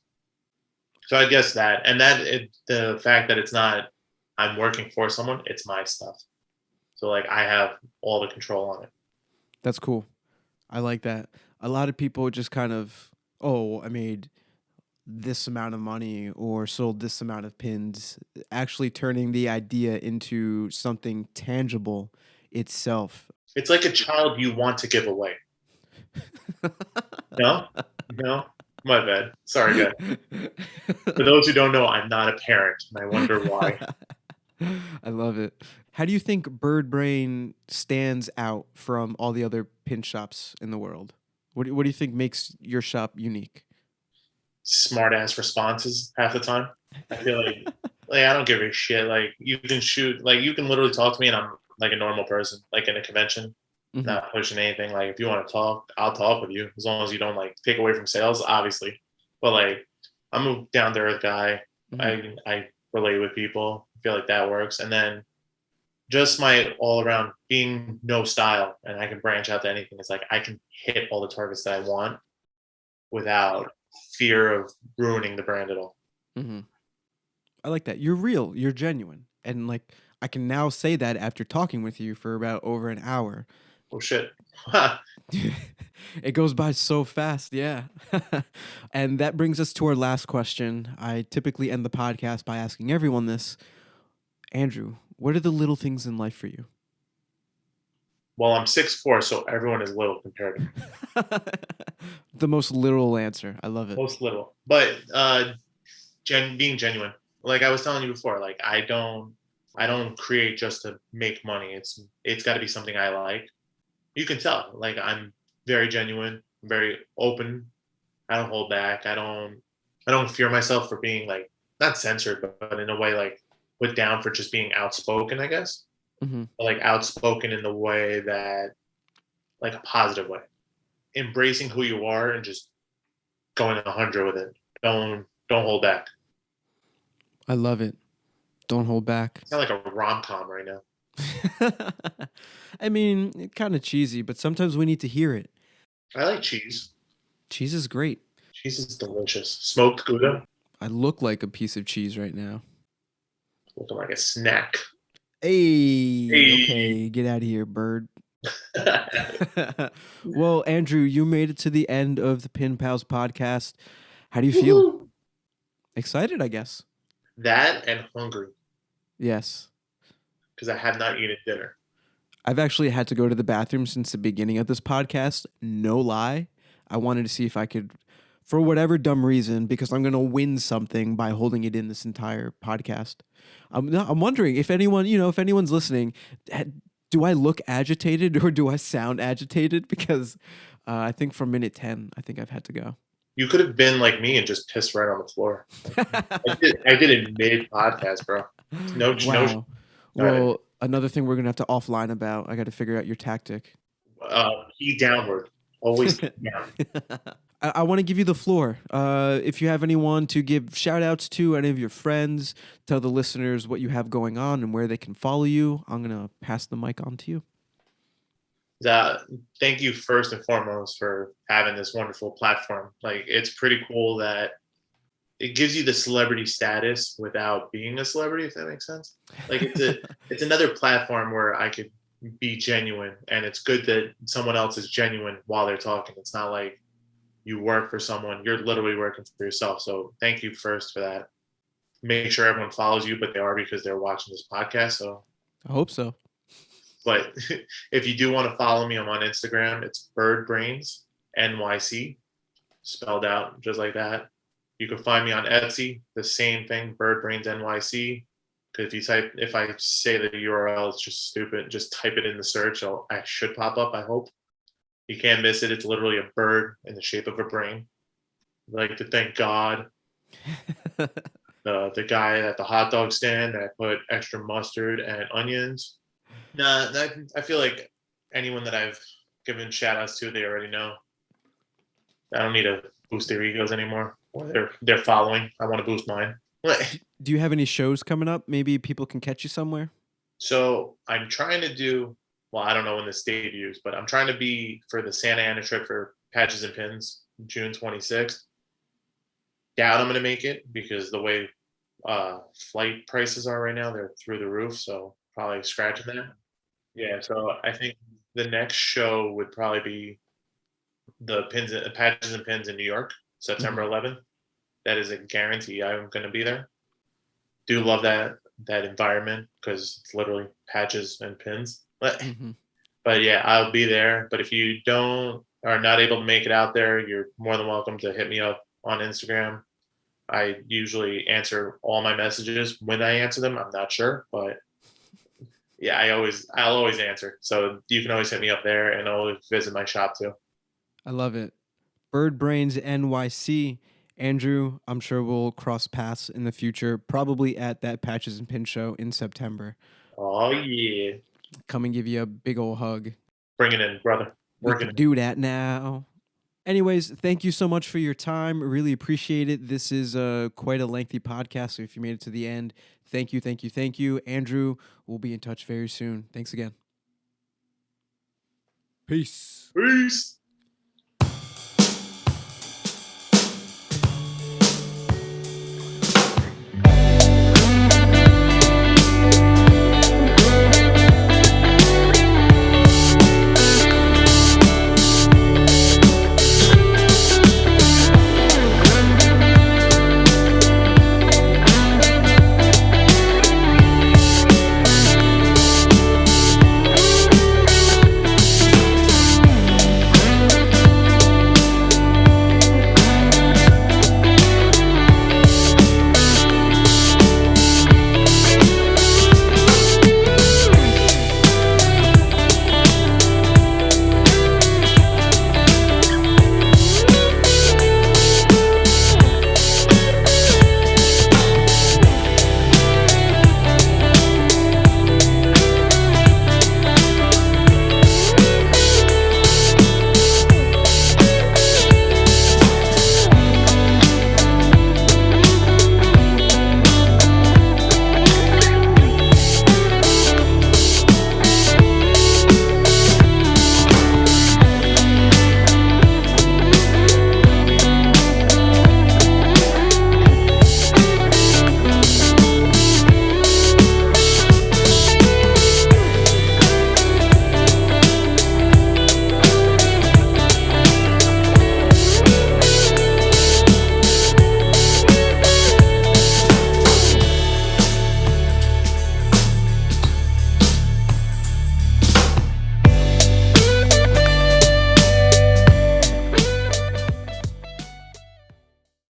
So I guess the fact that it's not I'm working for someone, it's my stuff. So like I have all the control on it. That's cool. I like that. A lot of people just kind of, oh, I made this amount of money or sold this amount of pins, actually turning the idea into something tangible itself. It's like a child you want to give away. No? No? My bad. Sorry, guys. For those who don't know, I'm not a parent, and I wonder why. I love it. How do you think Bird Brain stands out from all the other pin shops in the world? What do you think makes your shop unique? Smart ass responses half the time. I feel like I don't give a shit. Like you can shoot, like you can literally talk to me, and I'm like a normal person, like in a convention, Mhm. not pushing anything. Like if you want to talk, I'll talk with you as long as you don't like take away from sales, obviously. But like I'm a down to earth guy. Mhm. I relate with people. I feel like that works, and then just my all around being no style, and I can branch out to anything. It's like I can hit all the targets that I want without fear of ruining the brand at all. Mhm. I like that. You're real. You're genuine. And like I can now say that after talking with you for about over an hour. Oh shit. It goes by so fast, yeah. And that brings us to our last question. I typically end the podcast by asking everyone this. Andrew, what are the little things in life for you? Well, I'm 6'4", so everyone is little compared to me. The most literal answer. I love it. Most little. But being genuine. Like I was telling you before, like I don't create just to make money. It's got to be something I like. You can tell. Like I'm very genuine, very open. I don't hold back. I don't fear myself for being like not censored, but in a way like put down for just being outspoken, I guess. Hmm. But, like outspoken in the way that like a positive way. Embracing who you are and just going 100 with it. Don't hold back. I love it. Don't hold back. It's not like a rom-com right now. I mean, kind of cheesy, but sometimes we need to hear it. I like cheese. Cheese is great. Cheese is delicious. Smoked Gouda, I look like a piece of cheese right now. looking like a snack. Hey, Hey. okay, get out of here, bird. Well, Andrew, you made it to the end of the Pin Pals podcast. How do you feel? Woo-hoo. Excited, I guess. That and hungry Yes. because I have not eaten dinner. I've actually had to go to the bathroom since the beginning of this podcast. No lie. I wanted to see if I could, for whatever dumb reason, because I'm going to win something by holding it in this entire podcast. I'm wondering if anyone, if anyone's listening, do I look agitated or do I sound agitated? Because I think from minute 10, I think I've had to go. You could have been like me and just pissed right on the floor. I did it mid podcast, bro. No, Wow. no. Well, another thing we're going to have to offline about, I got to figure out your tactic. Key downward. Always key down. I want to give you the floor. If you have anyone to give shout outs to, any of your friends, tell the listeners what you have going on and where they can follow you. I'm going to pass the mic on to you. Thank you first and foremost for having this wonderful platform. Like it's pretty cool that it gives you the celebrity status without being a celebrity, if that makes sense. Like it's another platform where I could be genuine, and it's good that someone else is genuine while they're talking. It's not like you work for someone, you're literally working for yourself. So thank you first for that. make sure everyone follows you, but they are because they're watching this podcast. So, I hope so. but if you do want to follow me, I'm on Instagram. It's BirdBrainsNYC, spelled out just like that. You can find me on Etsy, the same thing, BirdBrainsNYC. Because if I say the URL, it's just stupid. Just type it in the search. I should pop up. I hope you can't miss it. It's literally a bird in the shape of a brain. I'd like to thank God, the guy at the hot dog stand that put extra mustard and onions. Nah, I feel like anyone that I've given shout outs to, they already know. I don't need to boost their egos anymore. Or they're following. I want to boost mine. Do you have any shows coming up? Maybe people can catch you somewhere? So I'm trying to do, well, I don't know when this debuts, but I'm trying to be for the Santa Ana trip for Patches and Pins, June 26th. Doubt I'm going to make it because the way flight prices are right now, they're through the roof. So probably scratching that. Yeah. So I think the next show would probably be the Patches and Pins in New York, September 11th. That is a guarantee I'm going to be there. Do love that environment because it's literally patches and pins. But yeah, I'll be there. But if you are not able to make it out there, you're more than welcome to hit me up on Instagram. I usually answer all my messages. When I answer them, I'm not sure, but yeah, I'll always answer. So you can always hit me up there and always visit my shop too. I love it. BirdBrainsNYC. Andrew, I'm sure we'll cross paths in the future, probably at that Patches and Pin show in September. Oh, yeah. Come and give you a big old hug. Bring it in, brother. We can do that now. Anyways, thank you so much for your time. Really appreciate it. This is quite a lengthy podcast, so if you made it to the end, thank you, thank you, thank you. Andrew, we'll be in touch very soon. Thanks again. Peace. Peace.